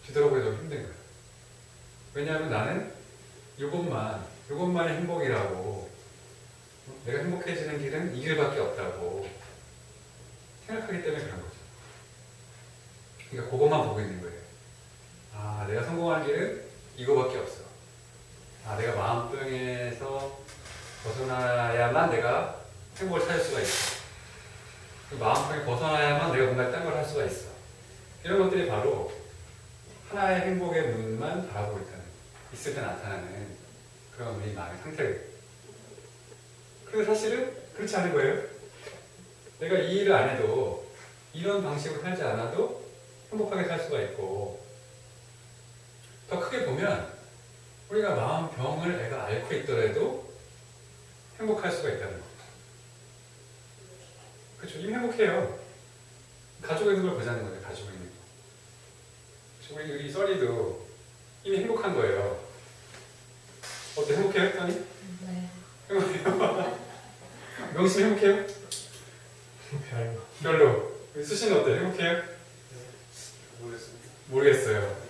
뒤돌아보기 너무 힘든 거예요. 왜냐하면 나는 이것만이 행복이라고, 내가 행복해지는 길은 이 길밖에 없다고 생각하기 때문에 그런 거죠. 그러니까 그것만 보고 있는 거예요. 내가 성공할 길은 이거밖에 없어. 내가 마음병에서 벗어나야만 내가 행복을 찾을 수가 있어. 그 마음병에 벗어나야만 내가 뭔가 딴 걸 할 수가 있어. 이런 것들이 바로 하나의 행복의 문만 바라보고 있을 때 나타나는 그런 우리 마음의 상태예요. 그런데 사실은 그렇지 않은 거예요. 내가 이 일을 안 해도, 이런 방식으로 살지 않아도 행복하게 살 수가 있고, 더 크게 보면 우리가 마음병을 내가 앓고 있더라도 행복할 수가 있다는 겁니다. 그렇죠. 이미 행복해요. 가지고 있는 걸 보자는 거예요. 가지고 있는 거. 우리 써니도 이미 행복한 거예요. 어때? 행복해요? 써니? 네. 행복해요? 명심 행복해요? 별로. 수신은 어때요? 행복해요? 모르겠어요.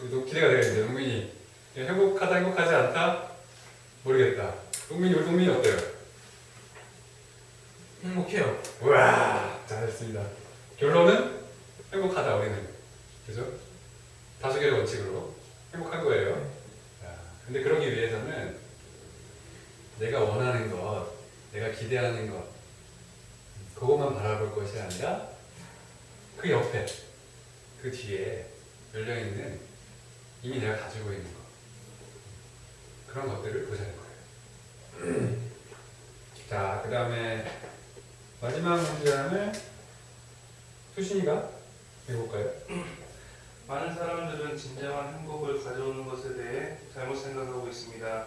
너무 기대가 되겠는데, 동민이. 행복하다, 행복하지 않다? 모르겠다. 우리 동민이 어때요? 행복해요. 우와, 잘했습니다. 결론은 행복하다 우리는. 그죠? 다수결의 원칙으로 행복한 거예요. 자, 근데 그러기 위해서는 내가 원하는 것, 내가 기대하는 것, 그것만 바라볼 것이 아니라 그 옆에, 그 뒤에 열려있는 이미 내가 가지고 있는 것, 그런 것들을 보자는 거예요. 자, 그 다음에 마지막 문장을 수신이가 해볼까요? 많은 사람들은 진정한 행복을 가져오는 것에 대해 잘못 생각하고 있습니다.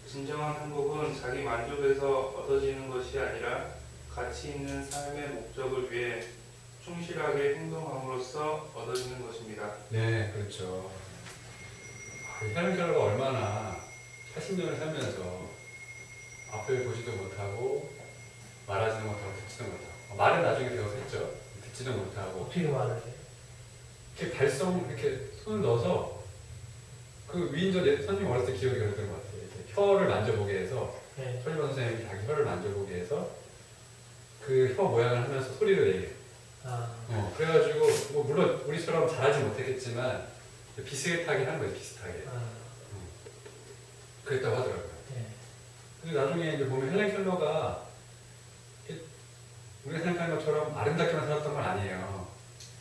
진정한 행복은 자기 만족에서 얻어지는 것이 아니라 가치 있는 삶의 목적을 위해 충실하게 행동함으로써 얻어지는 것입니다. 네, 그렇죠. 이 헬렌 켈러가 얼마나 80년을 살면서 앞을 보지도 못하고 말하지도 못하고 듣지도 못하고 말은 나중에 배워서 했죠. 듣지도 못하고 어떻게 말을 해? 이렇게 발성 이렇게 손을 넣어서 그 위인전 선생님 어렸을 때 기억이 그랬던 것 같아요. 이렇게 혀를 만져보게 해서 네. 설리번 선생님이 자기 혀를 만져보게 해서 그 혀 모양을 하면서 소리를 내게. 아, 그래가지고 뭐 물론 우리처럼 잘하지 못했겠지만 비슷하게 하는 거예요. 비슷하게. 아, 그랬다고 하더라고요. 네. 근데 나중에 이제 보면 헬렌 켈러가 우리가 생각하는 것처럼 아름답게만 살았던 건 아니에요.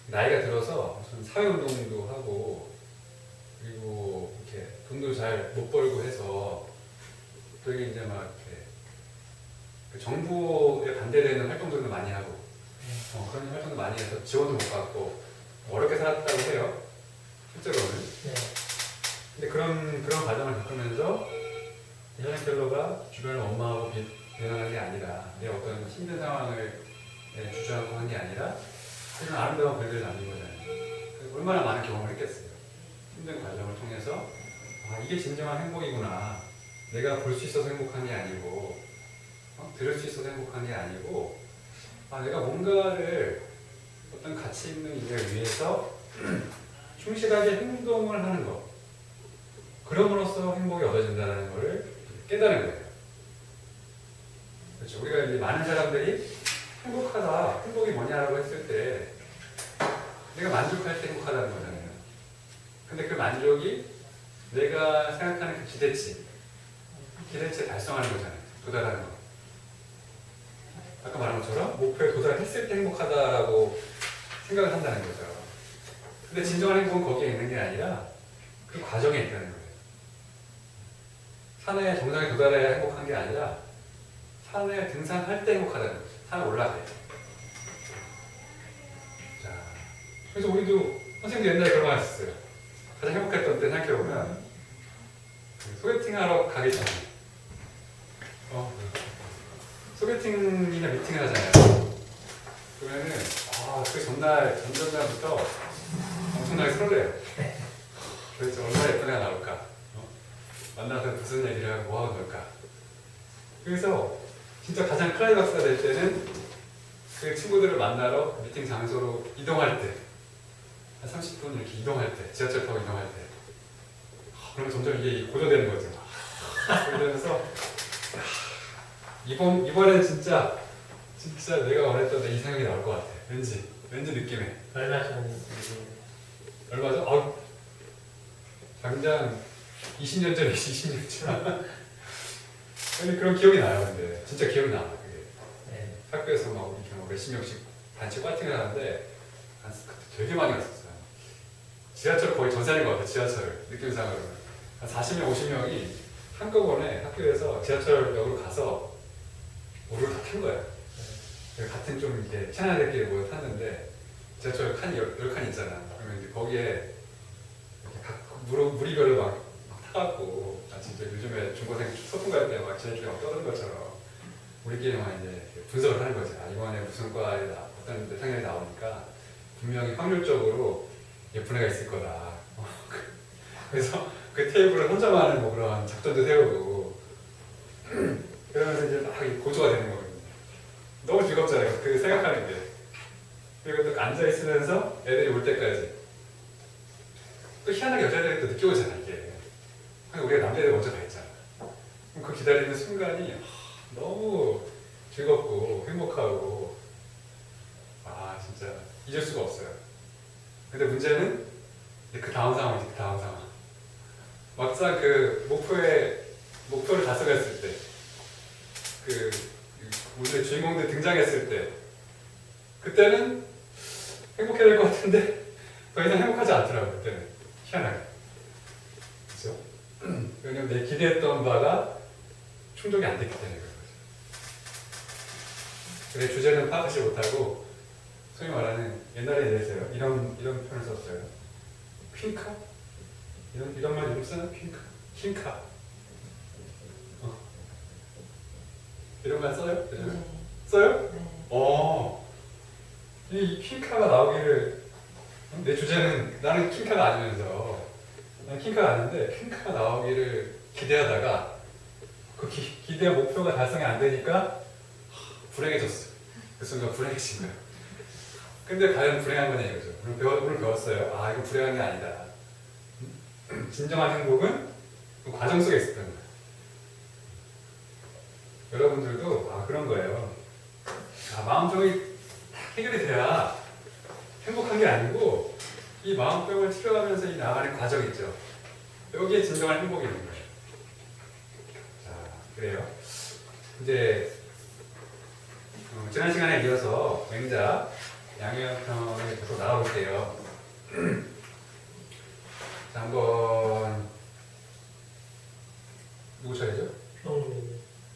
나이가 들어서 무슨 사회운동도 하고 그리고 이렇게 돈도 잘 못 벌고 해서 되게 이제 막 이렇게 그 정부에 반대되는 활동들도 많이 하고 그런 활동도 많이 해서 지원도 못 받고 어렵게 살았다고 해요. 실제로는. 네. 근데 그런 과정을 겪으면서 헬렌 켈러가 주변을 엄마하고 비난한 게 아니라 내 어떤 힘든 상황을 주저앉고 한 게 아니라 이런 아름다운 글들을 남긴 거잖아요. 얼마나 많은 경험을 했겠어요. 힘든 과정을 통해서 이게 진정한 행복이구나. 내가 볼 수 있어서 행복한 게 아니고 들을 수 있어서 행복한 게 아니고 내가 뭔가를 어떤 가치 있는 일을 위해서 충실하게 행동을 하는 것 그럼으로써 행복이 얻어진다는 것을 깨달은 거예요. 그렇죠. 우리가 이제 많은 사람들이 행복하다, 행복이 뭐냐라고 했을 때 내가 만족할 때 행복하다는 거잖아요. 근데 그 만족이 내가 생각하는 그 기대치에 달성하는 거잖아요. 도달하는 거. 아까 말한 것처럼 목표에 도달했을 때 행복하다라고 생각을 한다는 거죠. 근데 진정한 행복은 거기에 있는 게 아니라 그 과정에 있다는 거예요. 산의 정상에 도달해야 행복한 게 아니라 산에 등산할 때 행복하다는 거죠. 산에 올라갈 때. 자, 그래서 우리도 선생님도 옛날에 그런 말 했었어요. 가장 행복했던 때 생각해보면 소개팅하러 가기 전에 소개팅이나 미팅을 하잖아요. 그러면은 그 전전날부터 엄청나게 설레요. 도대체 얼마나 예쁜 애가 나올까? 만나서 무슨 얘기를 하고 뭐하고 놀까? 그래서 진짜 가장 클라이막스가 될 때는 그 친구들을 만나러 미팅 장소로 이동할 때 한 30분 이렇게 이동할 때 지하철 타고 이동할 때 그러면 점점 이게 고조되는 거죠. 그러면서 이번엔 진짜 내가 원했던 내 이상형이 나올 것 같아. 왠지 느낌에. 얼마 전에 얼마죠? 당장 20년 전에 20년 전. 근데 그런 기억이 나요. 근데 진짜 기억이 나. 그게 네. 학교에서 막 이렇게 몇십 명씩 단체 파팅을 하는데 그때 되게 많이 갔었어요. 지하철 거의 전산인 것 같아. 지하철 느낌상으로는 한 40명, 50명이 한꺼번에 학교에서 지하철역으로 가서 오류를 다 탄 거야. 같은 좀 이렇게 친한 애들끼리 모여 탔는데 지하철 칸이 10칸 있잖아. 그러면 이제 거기에 각 무리별로 막 타갖고 진짜 요즘에 중고생 소풍 갈 때 막 지네끼리 막 떠드는 것처럼 우리끼리만 이제 분석을 하는 거지. 이번에 무슨 과에 어떤 상향이 나오니까 분명히 확률적으로 예쁜 애가 있을 거다. 그래서 그 테이블을 혼자만 하는 그런 작전도 세우고 그러면서 이제 막 고조가 되는 거거든요. 너무 즐겁잖아요. 그 생각하는 게. 그리고 또 앉아 있으면서 애들이 올 때까지 또 희한하게 여자들이 또 늦게 오잖아 이게. 우리가 남자애들 먼저 가 있잖아. 그럼 그 기다리는 순간이 너무 즐겁고 행복하고 아 진짜 잊을 수가 없어요. 근데 문제는 이제 그 다음 상황이지. 그 다음 상황. 막상 그 목표를 달성했을 때, 그 오늘의 주인공들 등장했을 때, 그때는 행복해야 될 것 같은데 더 이상 행복하지 않더라고요. 그때는 희한하게. 그렇죠? 왜냐면 내 기대했던 바가 충족이 안 됐기 때문에 그런 거죠. 내 주제는 파악하지 못하고 소위 말하는 옛날에 대해서요. 이런 표현을 썼어요. 퀸카? 이런 말 요즘 쓰나? 퀸카? 퀸카? 이런 말 써요? 요즘에? 네. 써요? 네. 이 퀸카가 나오기를 내 주제는 나는 퀸카가 아니면서 난 퀸카가 아닌데 퀸카가 나오기를 기대하다가 그 기대한 목표가 달성이 안 되니까 불행해졌어. 그 순간 불행해진 거야. 근데 과연 불행한 거냐 이거죠. 오늘 배웠어요. 아 이거 불행한 게 아니다. 진정한 행복은 그 과정 속에 있었던 거야. 여러분들도 그런 거예요. 마음병이 해결이 돼야 행복한 게 아니고 이 마음병을 치료하면서 이 나가는 과정 있죠. 여기에 진정한 행복이 있는 거예요. 자, 그래요. 이제 지난 시간에 이어서 맹자 양형평에 계속 나가볼게요. 자, 한번 누구 차례죠?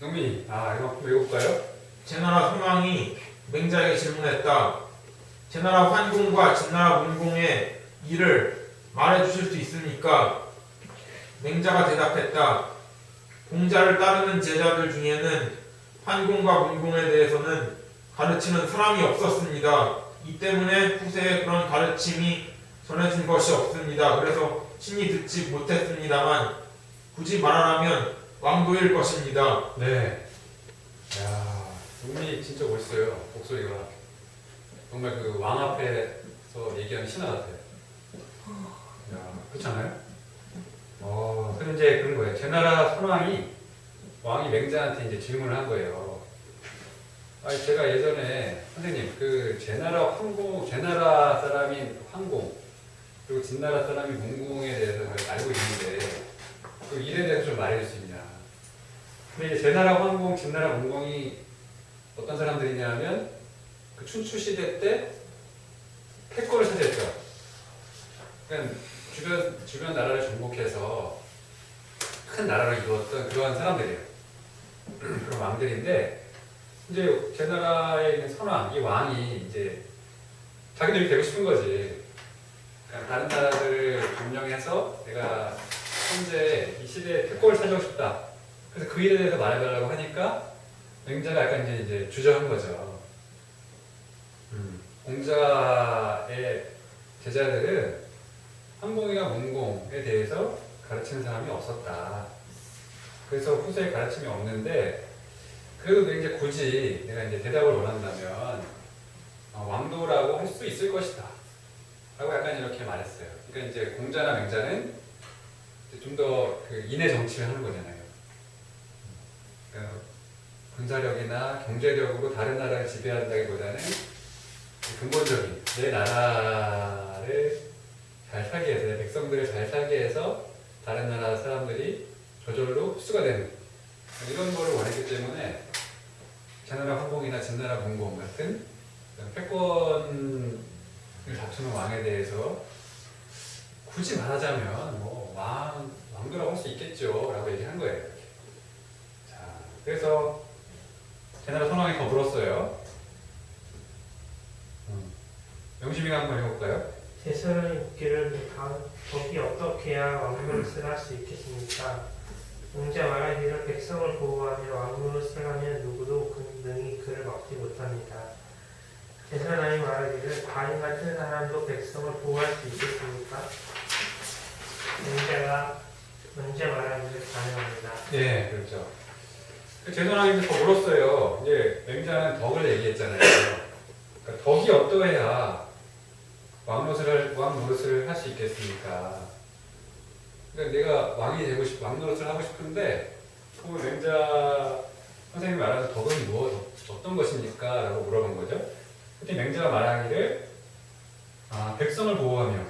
농민이. 이거 한번 읽어볼까요? 제나라 소망이 맹자에게 질문했다. 제나라 환공과 진나라 문공의 일을 말해주실 수 있습니까? 맹자가 대답했다. 공자를 따르는 제자들 중에는 환공과 문공에 대해서는 가르치는 사람이 없었습니다. 이 때문에 후세에 그런 가르침이 전해진 것이 없습니다. 그래서 친히 듣지 못했습니다만 굳이 말하라면 왕도일 것입니다. 네. 야, 농민이 진짜 멋있어요. 목소리가. 정말 그 왕 앞에서 얘기하는 신하 같아요. 야, 그렇지 않아요? 근데 이제 그런 거예요. 제나라 선왕이 왕이 맹자한테 이제 질문을 한 거예요. 제가 예전에 선생님 그 제나라 사람인 황공 그리고 진나라 사람인 문공에 대해서 알고 있는데 그 일에 대해서 좀 말해줄 수 있냐. 근데 이제 제나라 황공, 진나라 문공이 어떤 사람들이냐면 그 춘추 시대 때 패권을 차지했죠. 그러니까 주변 나라를 정복해서 큰 나라를 이루었던 그러한 사람들이에요. 그런 왕들인데 이제 제나라에 있는 선왕, 이 왕이 이제 자기들이 되고 싶은 거지. 그러니까 다른 나라들을 점령해서 내가 현재 이 시대에 패권을 차지하고 싶다. 그래서 그 일에 대해서 말해달라고 하니까 맹자가 약간 이제 주저한 거죠. 공자의 제자들은 황공이나 문공에 대해서 가르치는 사람이 없었다. 그래서 후세에 가르침이 없는데 그래도 이제 굳이 내가 이제 대답을 원한다면 왕도라고 할 수 있을 것이다. 라고 약간 이렇게 말했어요. 그러니까 이제 공자나 맹자는 좀 더 그 인해 정치를 하는 거잖아요. 그러니까 군사력이나 경제력으로 다른 나라를 지배한다기보다는 근본적인 내 나라를 잘 살게 해서 내 백성들을 잘 살게 해서 다른 나라 사람들이 저절로 흡수가 되는 이런 거를 원했기 때문에 제나라 황공이나 진나라 문공 같은 패권을 다투는 왕에 대해서 굳이 말하자면 뭐 왕도라고 할 수 있겠죠 라고 얘기한 거예요. 자, 그래서 제나라 선왕이 더 물었어요. 영심이가 한번 해볼까요? 제 사람이 묻기를 법이 어떻게 해야 왕노릇을 할 수 있겠습니까? 공자 말하기를 백성을 보호하며 왕노릇을 하면 누구도 능히 그를 막지 못합니다. 제 사람이 말하기를 과인 같은 사람도 백성을 보호할 수 있겠습니까? 문제 말하기를 반영합니다. 네, 그렇죠. 제선왕이 더 물었어요. 이제 맹자는 덕을 얘기했잖아요. 그러니까 덕이 어떠해야 왕노릇을 할 수 있겠습니까? 그러니까 내가 왕이 되고 왕노릇을 하고 싶은데 맹자가 선생님이 말하는 덕은 어떤 것입니까? 라고 물어본 거죠. 그때 맹자가 말하기를 백성을 보호하며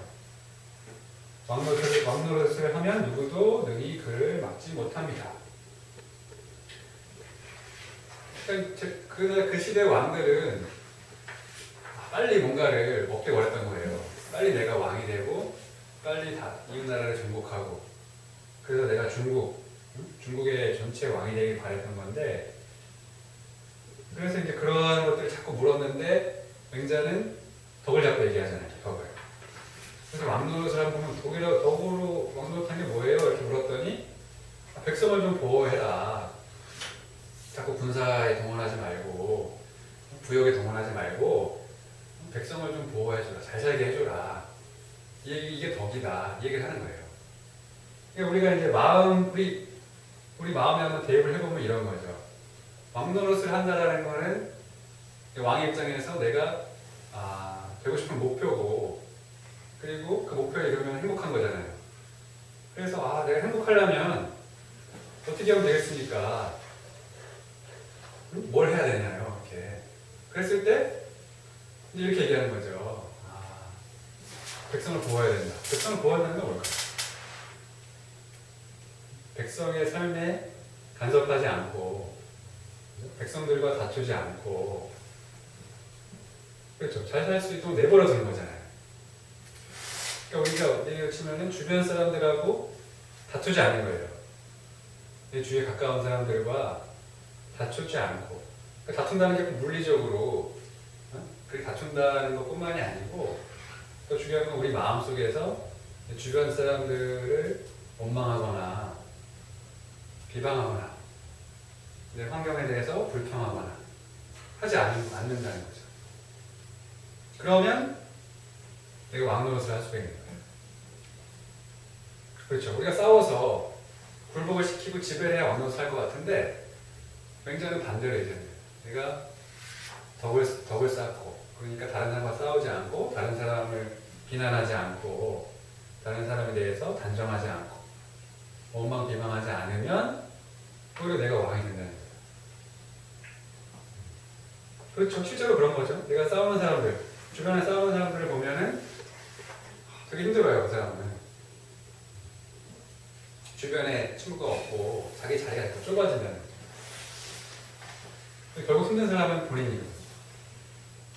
왕노릇을 하면 누구도 능히 그를 막지 못합니다. 그러니까 그 시대 왕들은 빨리 뭔가를 얻길 원했던 거예요. 빨리 내가 왕이 되고 빨리 다 이웃나라를 정복하고 그래서 내가 중국의 전체 왕이 되길 바랬던 건데 그래서 이제 그런 것들을 자꾸 물었는데 맹자는 덕을 잡고 얘기하잖아요. 덕을. 그래서 왕노릇을 한번 보면 덕으로 왕노릇한 게 뭐예요? 이렇게 물었더니 백성을 좀 보호해라. 자꾸 군사에 동원하지 말고 부역에 동원하지 말고 백성을 좀 보호해줘라. 잘 살게 해줘라. 이게 덕이다. 이 얘기를 하는 거예요. 그러니까 우리가 이제 우리 마음에 한번 대입을 해보면 이런 거죠. 왕노릇을 한다라는 거는 왕의 입장에서 내가 되고 싶은 목표고 그리고 그 목표에 이르면 행복한 거잖아요. 그래서 내가 행복하려면 어떻게 하면 되겠습니까? 뭘 해야 되냐요, 이렇게. 그랬을 때 이렇게 얘기하는 거죠. 백성을 보호해야 된다. 백성을 보호한다는 건 뭘까요? 백성의 삶에 간섭하지 않고 백성들과 다투지 않고 그렇죠. 잘 살 수 있도록 내버려 두는 거잖아요. 그러니까 우리가 어디에 치면은 주변 사람들하고 다투지 않는 거예요. 내 주위에 가까운 사람들과 다투지 않고 그러니까 다툰다는 게 물리적으로 그렇게 다툰다는 것뿐만이 아니고 또 중요한 건 우리 마음속에서 주변 사람들을 원망하거나 비방하거나 내 환경에 대해서 불평하거나 하지 않는다는 거죠. 그러면 내가 왕노릇을 할 수가 있는 거예요. 그렇죠. 우리가 싸워서 굴복을 시키고 지배를 해야 왕노릇을 할 것 같은데 맹자는 반대로 얘기합니다. 내가 덕을 쌓고 그러니까 다른 사람과 싸우지 않고 다른 사람을 비난하지 않고 다른 사람에 대해서 단정하지 않고 원망 비방하지 않으면 오히려 내가 왕이 된다는 거예요. 그렇죠. 실제로 그런 거죠. 내가 싸우는 사람들, 주변에 싸우는 사람들을 보면은 되게 힘들어요. 그 사람은. 주변에 친구가 없고 자기 자리가 더 좁아진다는 거죠. 결국 힘든 사람은 본인이거든요.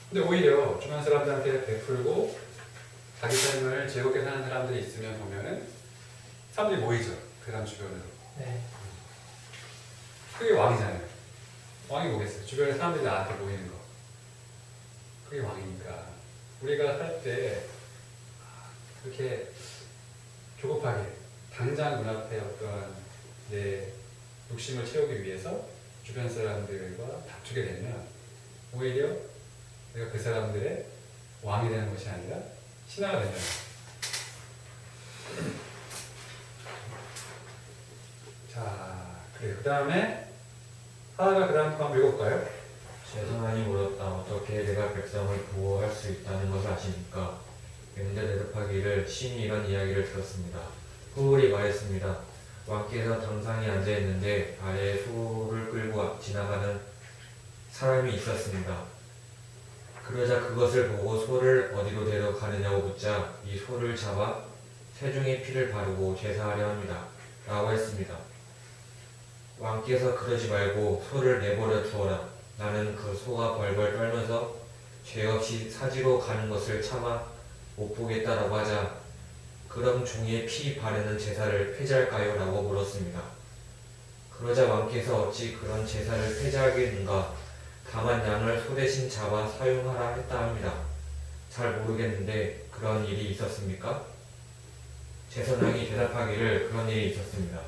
근데 오히려 주변 사람들한테 베풀고 자기 삶을 즐겁게 사는 사람들이 있으면 보면은 사람들이 모이죠. 그 사람 주변으로. 네. 그게 왕이잖아요. 왕이 뭐겠어요? 주변에 사람들이 나한테 모이는 거. 그게 왕이니까. 우리가 살 때 그렇게 조급하게 당장 눈앞에 어떤 내 욕심을 채우기 위해서 주변 사람들과 다투게 되면 오히려 내가 그 사람들의 왕이 되는 것이 아니라 신하가 된다는 거예요. 자, 그래. 그 다음에 하나가 그 다음 거 한번 읽어볼까요? 제선하니 물었다. 어떻게 내가 백성을 보호할 수 있다는 것을 아십니까? 맹자 대답하기를 신이 이런 이야기를 들었습니다. 후울이 말했습니다. 왕께서 당상에 앉아있는데 아래에 소를 끌고 지나가는 사람이 있었습니다. 그러자 그것을 보고 소를 어디로 데려가느냐고 묻자 이 소를 잡아 세중의 피를 바르고 제사하려 합니다. 라고 했습니다. 왕께서 그러지 말고 소를 내버려 두어라. 나는 그 소가 벌벌 떨면서 죄 없이 사지로 가는 것을 참아 못 보겠다라고 하자 그럼 종의 피 바르는 제사를 폐지할까요? 라고 물었습니다. 그러자 왕께서 어찌 그런 제사를 폐지하겠는가 다만 양을 소 대신 잡아 사용하라 했다 합니다. 잘 모르겠는데 그런 일이 있었습니까? 제선왕이 대답하기를 그런 일이 있었습니다.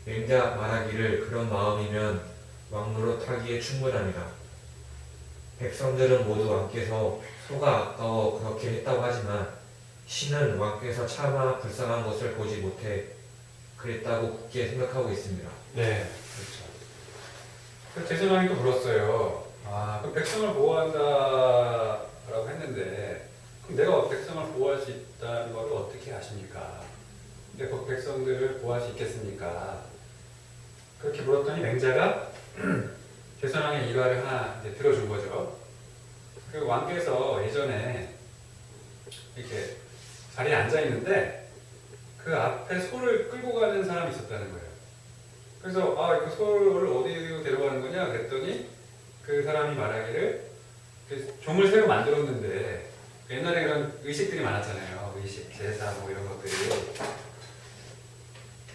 맹자 말하기를 그런 마음이면 왕노릇 하기에 충분합니다. 백성들은 모두 왕께서 소가 아까워 그렇게 했다고 하지만 신은 왕께서 차마 불쌍한 것을 보지 못해 그랬다고 굳게 생각하고 있습니다. 네, 그렇죠. 제선왕이 또 물었어요. 그럼 백성을 보호한다라고 했는데 그럼 내가 백성을 보호할 수 있다는 걸 어떻게 아십니까? 근데 그 백성들을 보호할 수 있겠습니까? 그렇게 물었더니 맹자가 개선왕의 일화를 하나 이제 들어준 거죠. 그 왕께서 예전에 이렇게 자리에 앉아 있는데 그 앞에 소를 끌고 가는 사람이 있었다는 거예요. 그래서 아, 이거 소를 어디로 데려가는 거냐 그랬더니 그 사람이 말하기를 그 종을 새로 만들었는데 옛날에 그런 의식들이 많았잖아요. 의식, 제사 뭐 이런 것들이.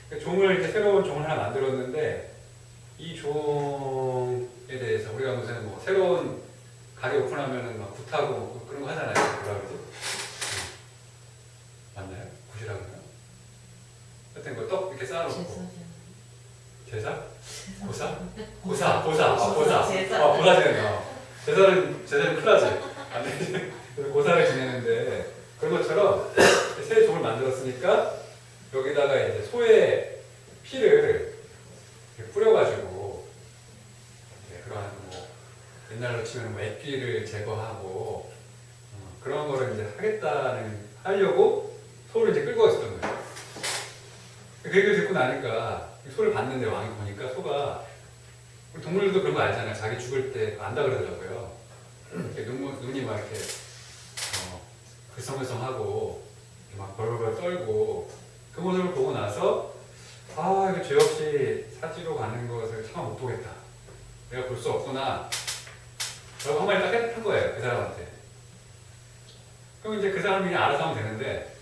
그 종을 이렇게 새로운 종을 하나 만들었는데 이 종에 대해서 우리가 무슨 뭐 새로운 가게 오픈하면은 막 굿하고 뭐 그런 거 하잖아요. 뭐라 그러지? 맞나요? 굿이라고 해요? 하여튼 그 떡 이렇게 쌓아놓고 제사? 고사? 고사. 제사. 고사 지낸다. 제사는 큰일 나지. 안 되지. 그래서 고사를 지내는데 그런 것처럼 새 종을 만들었으니까 여기다가 이제 소의 피를 이렇게 뿌려가지고 그러한 뭐 옛날로 치면 뭐 액귀를 제거하고 그런 거를 이제 하려고 소를 이제 끌고 있었던 거예요. 그 얘기를 듣고 나니까 소를 봤는데 왕이 보니까 소가 우리 동물들도 그런 거 알잖아요. 자기 죽을 때 안다 그러더라고요. 이렇게 눈이 막 이렇게 글썽글썽하고 막 벌벌 떨고 그 모습을 보고 나서 아 이거 죄 없이 사지로 가는 것을 참 못 보겠다. 내가 볼 수 없구나. 라고 한마디 딱 한 거예요. 그 사람한테. 그럼 이제 그 사람이 그냥 알아서 하면 되는데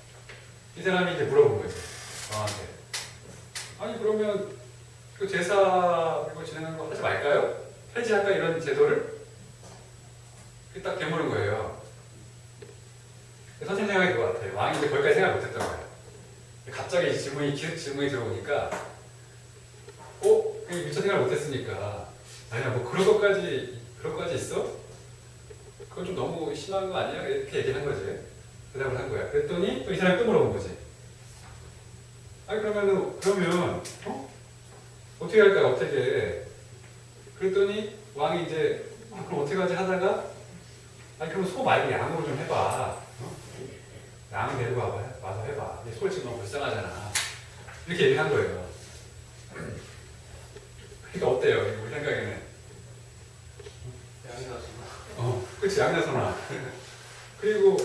이 사람이 이제 물어본 거죠. 저한테. 아니 그러면 그 제사 이거 지내는 거 하지 말까요? 폐지할까 이런 제도를? 딱 되물은 거예요. 선생님 생각이 그거 같아요. 왕이 이제 거기까지 생각 못했던 거예요. 갑자기 기습 질문이 들어오니까 미처 생각 못했으니까 아니야 뭐 그런 것까지 있어? 그건 좀 너무 심한 거 아니야? 이렇게 얘기를 한 거지. 대답을 한 거야. 그랬더니 또 이 사람이 또 물어본 거지. 아니 그러면 어떻게 할까 어떻게? 그랬더니 왕이 이제 그럼 어떻게 하지 하다가 아니 그럼 소 말고 양으로 좀 해봐. 양 데리고 와서 해봐. 소를 지금 너무 불쌍하잖아. 이렇게 얘기를 한 거예요. 그러니까 어때요? 우리 생각에는 양이 나서. 그치 양이나 소나. 그리고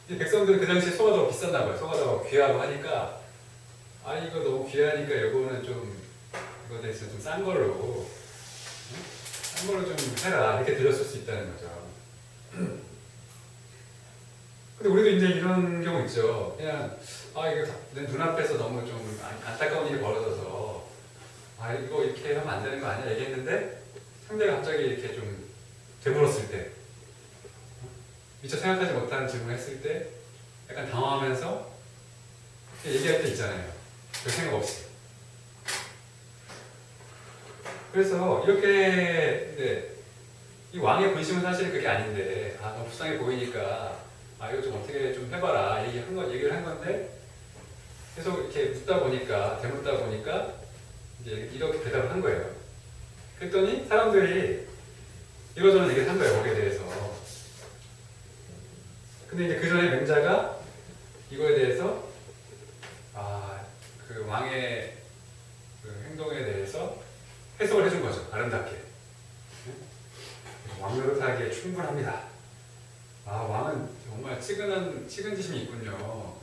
이 백성들은 그 당시에 소가 더 비쌌나 봐요. 소가 더 귀하고 하니까 아 이거 너무 귀하니까 이거는 좀 이거 대해서 좀 싼 걸로 좀 해라 이렇게 들렸을 수 있다는 거죠. 근데 우리도 이제 이런 경우 있죠. 그냥 이거 내 눈앞에서 너무 좀 안타까운 일이 벌어져서 이거 이렇게 하면 안 되는 거 아니야 얘기했는데 상대가 갑자기 이렇게 좀 되물었을 때 미처 생각하지 못한 질문을 했을 때 약간 당황하면서 얘기할 때 있잖아요. 별 생각 없이. 그래서 이렇게 이 왕의 본심은 사실 그게 아닌데 너무 불쌍해 보이니까 이거 좀 어떻게 좀 해봐라 얘기를 한 건데 계속 이렇게 되묻다 보니까 이제 이렇게 대답을 한 거예요. 그랬더니 사람들이 이러저런 얘기를 한 거예요. 거기에 대해서. 근데 이제 그 전에 맹자가 이거에 대해서 그 왕의 그 행동에 대해서 해석을 해준 거죠. 아름답게. 왕노릇하기에 충분합니다. 왕은 정말 측은지심이 있군요.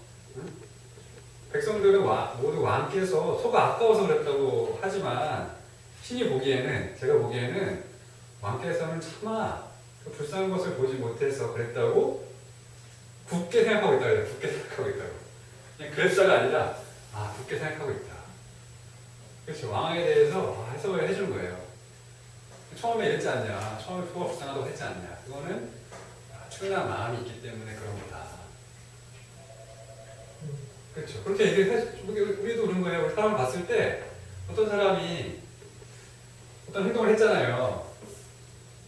백성들은 모두 왕께서 소가 아까워서 그랬다고 하지만 제가 보기에는 왕께서는 차마 그 불쌍한 것을 보지 못해서 그랬다고 굳게 생각하고 있다. 굳게 생각하고 있다고. 그냥 그랬다가 아니라 굳게 생각하고 있다. 그렇죠. 왕에 대해서 해석을 해준 거예요. 처음에 이랬지 않냐. 처음에 소가 불쌍하다고 했지 않냐. 그거는 충분한 마음이 있기 때문에 그런 거다. 그렇죠. 그렇게 얘기를 우리도 그런 거예요. 우리 사람을 봤을 때 어떤 사람이 어떤 행동을 했잖아요.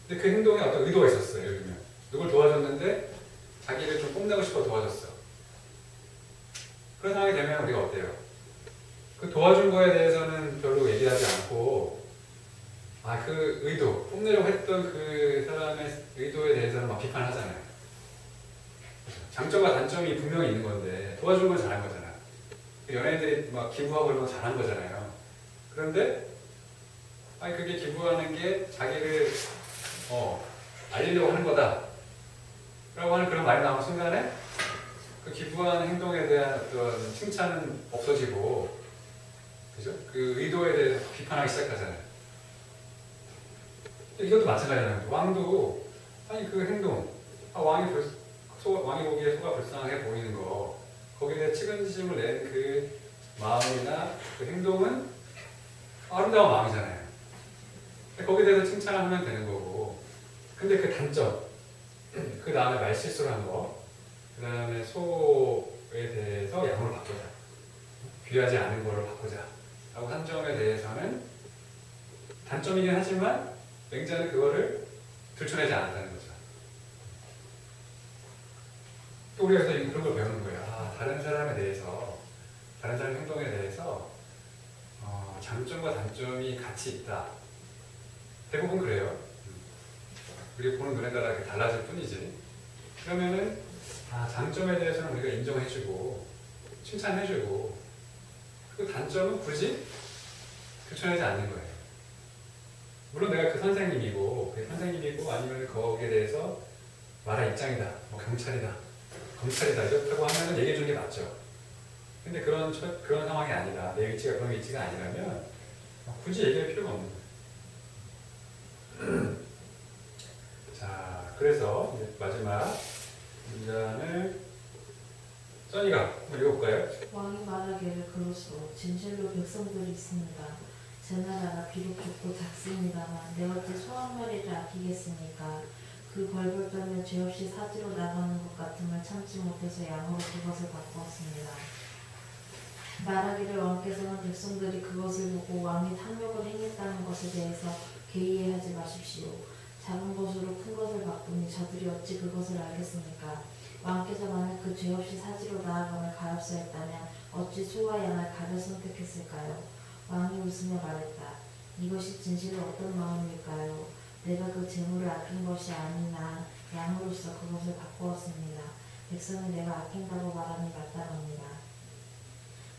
근데 그 행동에 어떤 의도가 있었어요. 예를 들면 누굴 도와줬는데 자기를 좀 뽐내고 싶어 도와줬어. 그런 상황이 되면 우리가 어때요? 그 도와준 거에 대해서는 별로 얘기하지 않고 그 의도, 뽐내려고 했던 그 사람의 의도에 대해서는 막 비판하잖아요. 장점과 단점이 분명히 있는 건데 도와준 건 잘한 거잖아. 연예인들이 막 기부하고 이런 거 잘한 거잖아요. 그런데 아니 그게 기부하는 게 자기를 알리려고 하는 거다 라고 하는 그런 말이 나오는 순간에 그 기부하는 행동에 대한 어떤 칭찬은 없어지고, 그죠? 그 의도에 대해서 비판하기 시작하잖아요. 이것도 마찬가지잖아요. 왕도 아니 그 행동, 왕이 보기에 소가 불쌍해 보이는 거, 거기에 대해 측은지심을 낸 그 마음이나 그 행동은 아름다운 마음이잖아요. 거기에 대해서 칭찬을 하면 되는 거고, 근데 그 단점, 그 다음에 말실수를 한 거, 그 다음에 소에 대해서 양으로 바꾸자, 귀하지 않은 거를 바꾸자 라고 한 점에 대해서는 단점이긴 하지만 맹자는 그거를 들춰내지 않았다는 거죠. 또 우리가 그래서 그런 걸 배우는 거예요. 아, 다른 사람에 대해서, 다른 사람 행동에 대해서 장점과 단점이 같이 있다. 대부분 그래요. 우리가 보는 눈에 따라 달라질 뿐이지. 그러면은 장점에 대해서는 우리가 인정해주고 칭찬해주고, 그 단점은 굳이 들춰내지 않는 거예요. 물론 내가 그 선생님이고 아니면 거기에 대해서 말할 입장이다, 뭐 경찰이다, 검찰이다 이렇다고 하면 얘기해 주는 게 맞죠. 근데 그런 상황이 아니라, 내 위치가 그런 위치가 아니라면 굳이 얘기할 필요가 없는 거예요. 자, 그래서 이제 마지막 문장을 써니가 한번 읽어볼까요? 왕이 말하기를 그로소 진실로 백성들이 있습니다. 제 나라가 비록 좁고 작습니다만 내 어째 소 한 마리를 아끼겠습니까? 그 벌벌 떨며 죄 없이 사지로 나가는 것 같음을 참지 못해서 양으로 그것을 바꾸었습니다. 말하기를 왕께서는 백성들이 그것을 보고 왕이 탐욕을 행했다는 것에 대해서 개의하지 마십시오. 작은 것으로 큰 것을 바꾸니 저들이 어찌 그것을 알겠습니까? 왕께서 만약 그 죄 없이 사지로 나아감을 가엾어했다면 어찌 소와 양을 가려 선택했을까요? 왕이 웃으며 말했다. 이것이 진실로 어떤 마음일까요? 내가 그 재물을 아낀 것이 아니나 양으로서 그것을 바꾸었습니다. 백성이 내가 아낀다고 말하니 마땅합니다.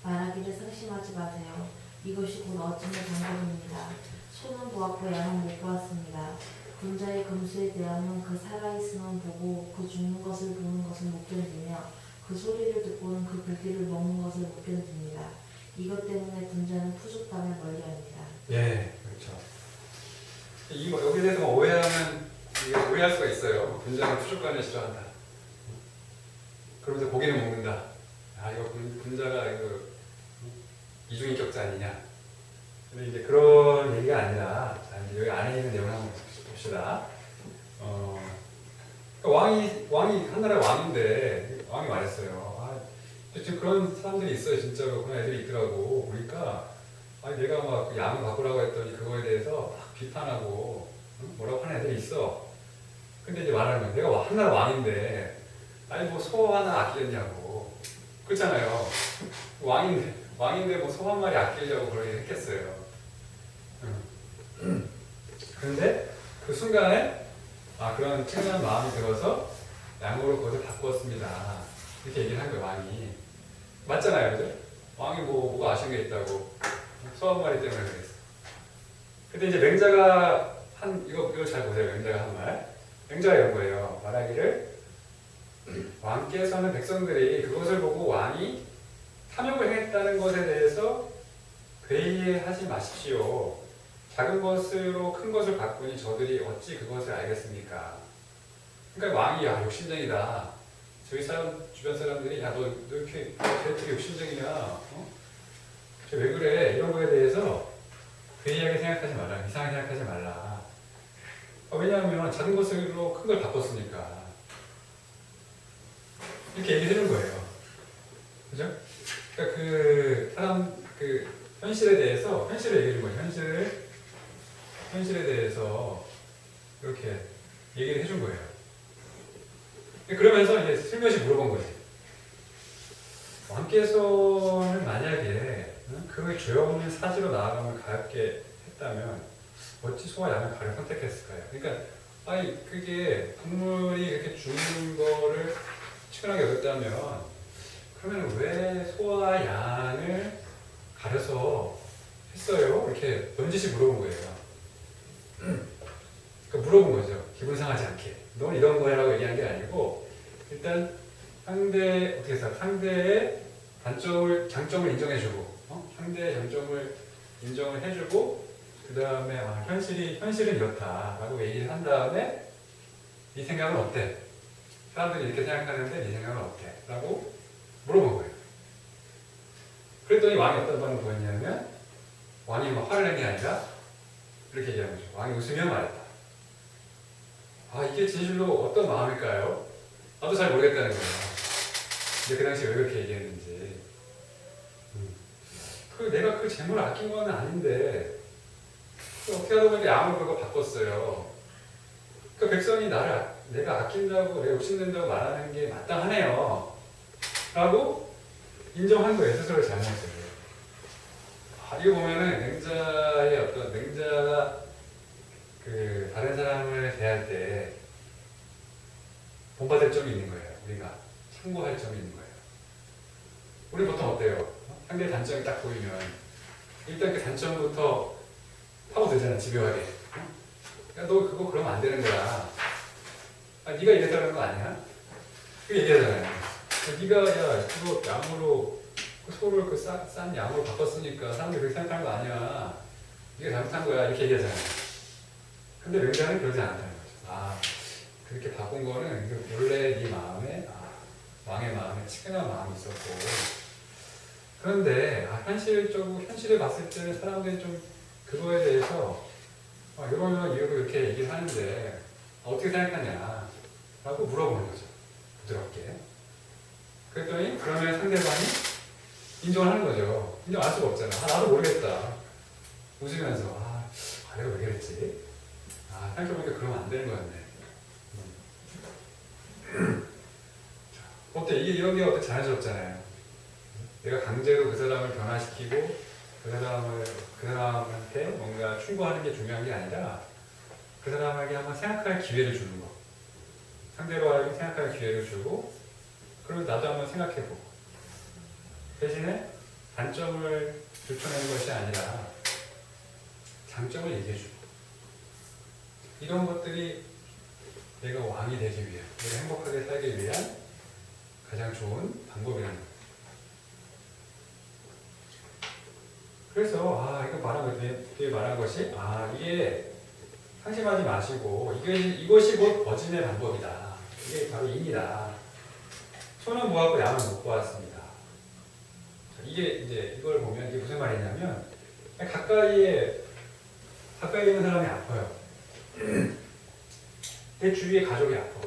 말하기를 상심하지 마세요. 이것이 곧 어찜의 방법입니다. 소는 보았고 양은 못 보았습니다. 군자의 금수에 대하면 그 살아있음은 보고 그 죽는 것을 보는 것은 못 견디며 그 소리를 듣고는 그 고기를 먹는 것을 못 견딥니다. 이것 때문에 군자는 푸죽함을 멀리합니다. 예, 그렇죠. 여기에 대해서 오해하면 오해할 수가 있어요. 군자는 푸죽간을 싫어한다. 그러면서 고기는 먹는다. 이거 군자가 이거 이중인격자 아니냐. 근데 이제 그런 얘기가 아니라, 자, 이제 여기 안에 있는 내용을 한번 봅시다. 그러니까 왕이 한나라의 왕인데 왕이 말했어요. 지금 그런 사람들이 있어요. 진짜로 그런 애들이 있더라고. 보니까 내가 막 양을 바꾸라고 했더니 그거에 대해서 막 비판하고 뭐라고 하는 애들이 있어. 근데 이제 말하면 내가 한나라 왕인데 뭐 소 하나 아끼겠냐고. 그렇잖아요. 왕인데 뭐 소 한 마리 아끼려고 그러게 했겠어요. 그런데 그 순간에 그런 측은한 마음이 들어서 양으로 그것을 바꾸었습니다. 이렇게 얘기를 한 거예요, 왕이. 맞잖아요, 그죠? 왕이 뭐가 아쉬운 게 있다고. 소 한 마리 때문에 그랬어. 근데 이제 맹자가 이거 잘 보세요. 맹자가 한 말. 맹자가 이런 거예요. 말하기를 왕께서는 백성들이 그것을 보고 왕이 탐욕을 행했다는 것에 대해서 회의하지 마십시오. 작은 것으로 큰 것을 바꾸니 저들이 어찌 그것을 알겠습니까? 그러니까 왕이 욕심쟁이다. 저희 주변 사람들이 너 이렇게 되게 욕심쟁이냐? 쟤왜 그래? 이런 거에 대해서 회의하게 생각하지 말라. 이상하게 생각하지 말라. 왜냐하면 작은 것으로 큰 걸 바꿨으니까. 이렇게 얘기해 주는 거예요. 그죠? 그러니까 현실에 대해서, 현실을 얘기해 준 거예요. 현실에 대해서 이렇게 얘기를 해준 거예요. 그러면서 이제 슬며시 물어본 거지. 왕께서는 만약에 그 죄 없는 사지로 나아가면 가볍게 했다면 어찌 소와 양을 가려 선택했을까요? 그러니까 그게 동물이 이렇게 죽는 거를 치근하게 여겼다면 그러면 왜 소와 양을 가려서 했어요? 이렇게 넌지시 물어본 거예요. 장점을 인정해주고, 상대의 장점을 인정을 해주고, 그 다음에 현실은 이렇다라고 얘기를 한 다음에 네 생각은 어때? 사람들이 이렇게 생각하는데 네 생각은 어때? 라고 물어본 거예요. 그랬더니 왕이 어떤 반응을 보였냐면 왕이 막 화를 낸 게 아니라 이렇게 얘기한 거죠. 왕이 웃으며 말했다. 아, 이게 진실로 어떤 마음일까요? 나도 잘 모르겠다는 거예요. 근데 그 당시에 왜 그렇게 얘기했는지. 내가 그 재물을 아낀 건 아닌데 어떻게 하다 보니까 양을 그거 바꿨어요. 그 백성이 내가 아낀다고 내가 욕심낸다고 말하는 게 마땅하네요 라고 인정한 거예요. 스스로의 잘못을. 이거 보면은 맹자가 그 다른 사람을 대할 때 본받을 점이 있는 거예요. 우리가 참고할 점이 있는 거예요. 우리 보통 어때요? 상대의 단점이 딱 보이면 일단 그 단점부터 파고들잖아, 집요하게. 야, 너 그거 그러면 안 되는 거야. 네가 이랬다는 거 아니야? 그 얘기하잖아요. 네가 야 그거 양으로 소를 싼 양으로 바꿨으니까 사람들이 그렇게 생각하는 거 아니야. 네가 잘못한 거야. 이렇게 얘기하잖아요. 근데 맹자는 그러지 않다는 거죠. 그렇게 바꾼 거는 원래 네 마음에 왕의 마음에 측은한 마음이 있었고, 그런데 현실을 봤을 때는 사람들이 좀 그거에 대해서 이런 이유로 이렇게 얘기를 하는데 어떻게 생각하냐 라고 물어보는 거죠. 부드럽게. 그랬더니 그러면 상대방이 인정을 하는 거죠. 인정 안 할 수가 없잖아. 나도 모르겠다. 웃으면서 내가 왜 그랬지? 생각해보니까 그러면 안 되는 거였네. 어때? 이런 게 어때? 자연스럽잖아요. 내가 강제로 그 사람을 변화시키고 그 사람한테 뭔가 충고하는 게 중요한 게 아니라 그 사람에게 한번 생각할 기회를 주는 거. 상대로 하여금 생각할 기회를 주고, 그리고 나도 한번 생각해보고, 대신에 단점을 들춰내는 것이 아니라 장점을 얘기해주고, 이런 것들이 내가 왕이 되기 위한, 내가 행복하게 살기 위한 가장 좋은 방법이라는 거예요. 그래서 이거 말한 것이 이게 상심하지 마시고 이것이 곧 거짓의 방법이다. 이게 바로 인이다. 소는 모았고 양은 못 보았습니다. 이걸 보면 이게 무슨 말이냐면 가까이에 있는 사람이 아파요. 내 주위에 가족이 아파.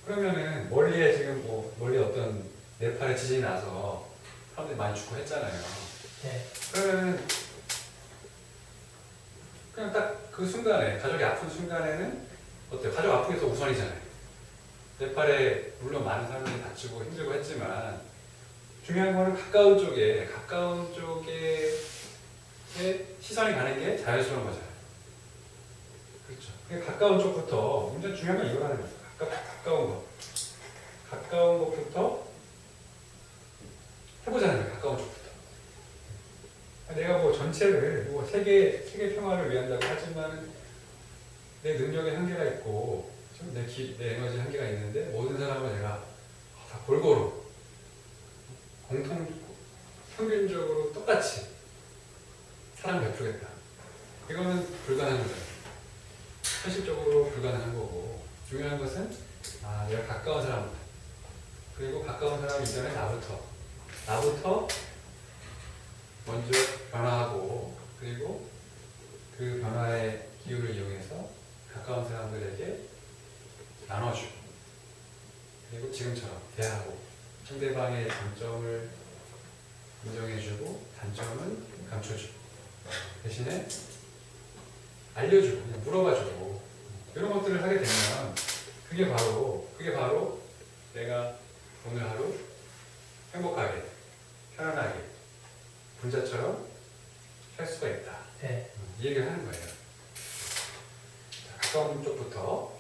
그러면은 멀리 어떤 네팔에 지진이 나서 사람들이 많이 죽고 했잖아요. 네. 그러면은 그냥 딱 그 순간에 가족이 아픈 순간에는 어때요? 가족 아픈 게 더 우선이잖아요. 네팔에 물론 많은 사람들이 다치고 힘들고 했지만 중요한 거는 가까운 쪽에 시선이 가는 게 자연스러운 거잖아요. 그렇죠. 그러니까 가까운 쪽부터 굉장히 중요한 건 이거라는 거죠. 가까운 것부터 해보자는 거예요. 가까운 쪽부터. 내가 전체를 세계 평화를 위한다고 하지만 내 능력의 한계가 있고 내 에너지 한계가 있는데 모든 사람을 내가 다 골고루 평균적으로 똑같이 사랑 베풀겠다. 이거는 불가능한 거예요. 현실적으로 불가능한 거고, 중요한 것은 내가 가까운 사람부터, 그리고 가까운 사람 이전에 나부터 먼저 변화하고, 그리고 그 변화의 기회를 이용해서 가까운 사람들에게 나눠주고, 그리고 지금처럼 대하고, 상대방의 장점을 인정해주고 단점은 감춰주고, 대신에 알려주고 그냥 물어봐주고, 이런 것들을 하게 되면 그게 바로 내가 오늘 하루 행복하게 편안하게 군자처럼 살 수가 있다. 네. 이 얘기를 하는 거예요. 가까운 쪽부터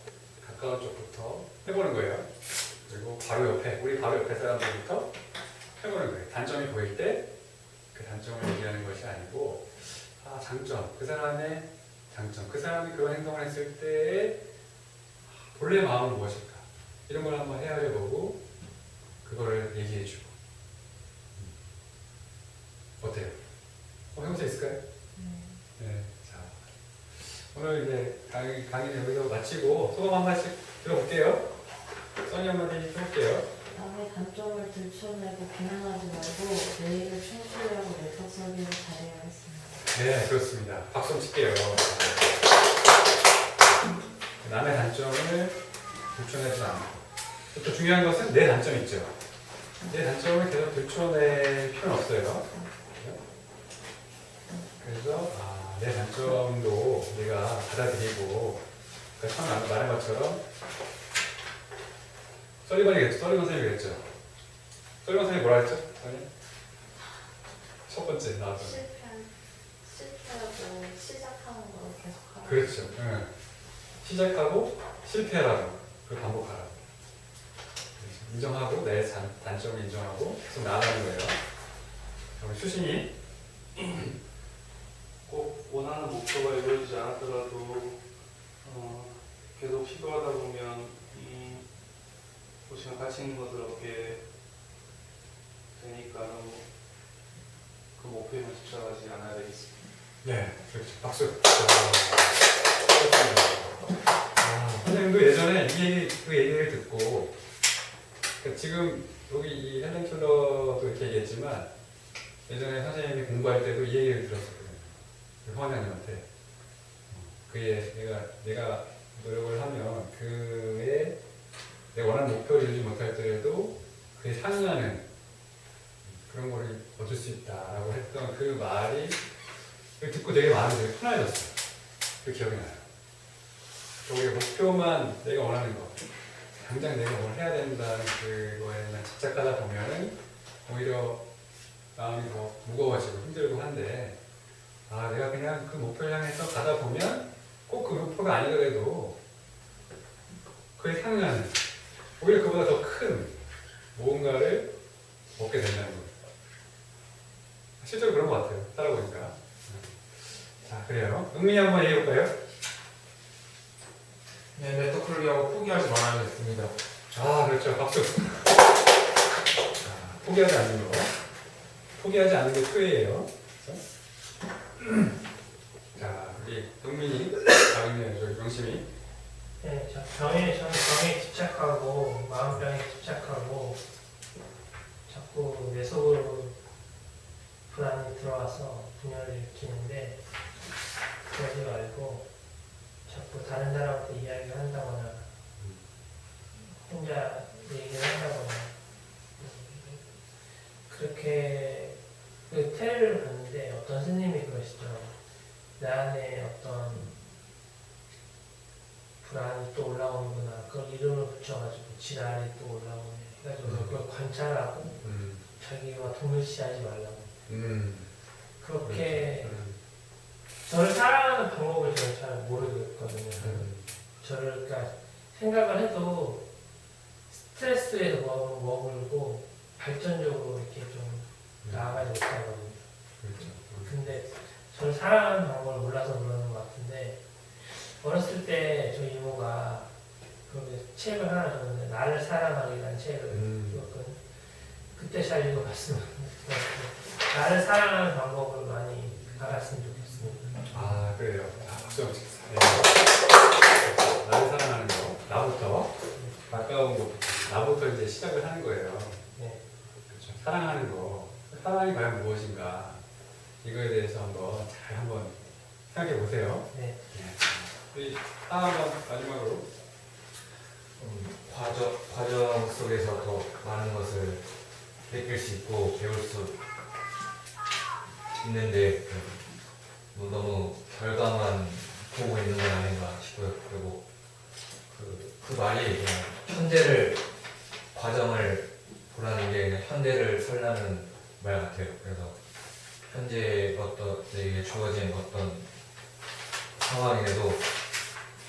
해보는 거예요. 그리고 우리 바로 옆에 사람들부터 해보는 거예요. 단점이 보일 때 그 단점을 얘기하는 것이 아니고, 장점, 그 사람의 장점, 그 사람이 그런 행동을 했을 때의 본래 마음은 무엇일까? 이런 걸 한번 헤아려보고 그거를 얘기해주고, 있을까요? 네. 자, 오늘 이제 강의는 여기서 마치고 소감 한 마디씩 들어볼게요. 써니 한마디 해볼게요. 남의 단점을 들춰내고 비난하지 말고 내일을 충실히 하고 내적 설계를 잘해야 했습니다. 네, 그렇습니다. 박수 한번 칠게요. 남의 단점을 들춰내지 않고. 또 중요한 것은 내 단점이 있죠. 내 단점을 계속 들춰낼 필요는 없어요. 그래서 내 단점도 내가 받아들이고, 그러니까 처음에 말한 것처럼 썰리번 선생님이 그랬죠. 썰리번 선생님이 뭐라 했죠? 첫 번째 나왔던 실패하고 시작하는 걸 계속하고. 그렇죠. 응. 시작하고 실패하라고 그걸 반복하라고. 인정하고 내 단점을 인정하고 계속 나아가는 거예요. 그럼 수신이 꼭 원하는 목표가 이루어지지 않았더라도 계속 시도하다 보면 이 보시면 가치 있는 것을 얻게 되니까 너무 그 목표에만 집착하지 않아야 되겠습니다. 네, 그렇죠. 박수. 선생님도 예전에 그 얘기를 듣고 그러니까 지금 여기 이 헬렌 켈러도 이렇게 얘기했지만 예전에 선생님이 공부할 때도 이 얘기를 들었었거든요. 황원장님한테 그의 내가 노력을 하면 그의 내가 원하는 목표를 이루지 못할 때에도 그에 상응하는 그런 거를 얻을 수 있다라고 했던 그 말이 듣고 되게 마음이 되게 편해졌어요. 그 기억이 나요. 우리가 목표만 내가 원하는 거 당장 내가 뭘 해야 된다는 그거에만 집착하다 보면은 오히려 마음이 더 무거워지고 힘들고 한데 내가 그냥 그 목표를 향해서 가다 보면 꼭 그 목표가 아니더라도 그에 상응하는 오히려 그보다 더 큰 무언가를 얻게 된다는 거예요. 실제로 그런 것 같아요. 살아보니까. 자, 그래요. 은민이 한번 얘기해볼까요? 네, 메토클리하고 포기하지 말아야 했습니다. 그렇죠. 박수. 포기하지 않는 거. 포기하지 않는 게 투예요. 자, 우리 은민이, 저기 명심이. 네, 저는 병에 집착하고 마음병에 집착하고 자꾸 내 속으로 불안이 들어와서 분열을 일으키는데 그러지 말고 자꾸 다른 사람한테 이야기를 한다거나 혼자 얘기를 한다거나 그렇게 그 테레를 봤는데 어떤 스님이 그러시죠. 내 안에 어떤 불안이 또 올라오는구나. 그걸 이름을 붙여가지고 지랄이 또 올라오네. 해가지고 그걸 관찰하고 자기와 동일시하지 말라고. 그렇게 저를 사랑하는 방법을 저는 잘 모르겠거든요. 저를 그러니까 생각을 해도 스트레스에서 머물고 발전적으로 이렇게 좀 나아가지 못하거든요. 그렇죠. 근데 저를 사랑하는 방법을 몰라서 그러는 것 같은데 어렸을 때 저희 이모가 그렇게 책을 하나 줬는데 나를 사랑하기라는 책을 읽었거든요. 그때 잘 읽어봤으면 나를 사랑하는 방법을 많이 알았으면 좋겠습니다. 그래요. 박수 한번 치세요. 나를 사랑하는 거. 나부터. 가까운 거. 나부터 이제 시작을 하는 거예요. 네. 그렇죠. 사랑하는 거. 사랑이 과연 무엇인가. 이거에 대해서 한번 생각해 보세요. 네. 우리 하나 한번 마지막으로. 과정 속에서 더 많은 것을 느낄 수 있고 배울 수 있는데 너무 결과만 보고 있는 건 아닌가 싶어요. 그리고 그 말이 그냥 과정을 보라는 게 그냥 현대를 설라는 말 같아요. 그래서 현재 내게 주어진 어떤 상황에도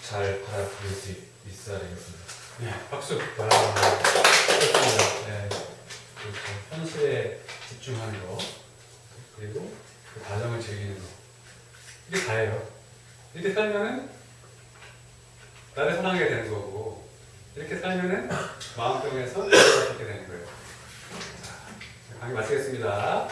잘 받아들일 수 있어야 되겠습니다. 네, 박수. 그렇습니다. 네. 그렇죠. 현실에 집중하는 거. 그리고 그 과정을 즐기는 거. 이게 다예요. 이렇게 살면은 나를 사랑하게 되는 거고, 이렇게 살면은 마음병에서 이렇게 되는 거예요. 자, 강의 마치겠습니다.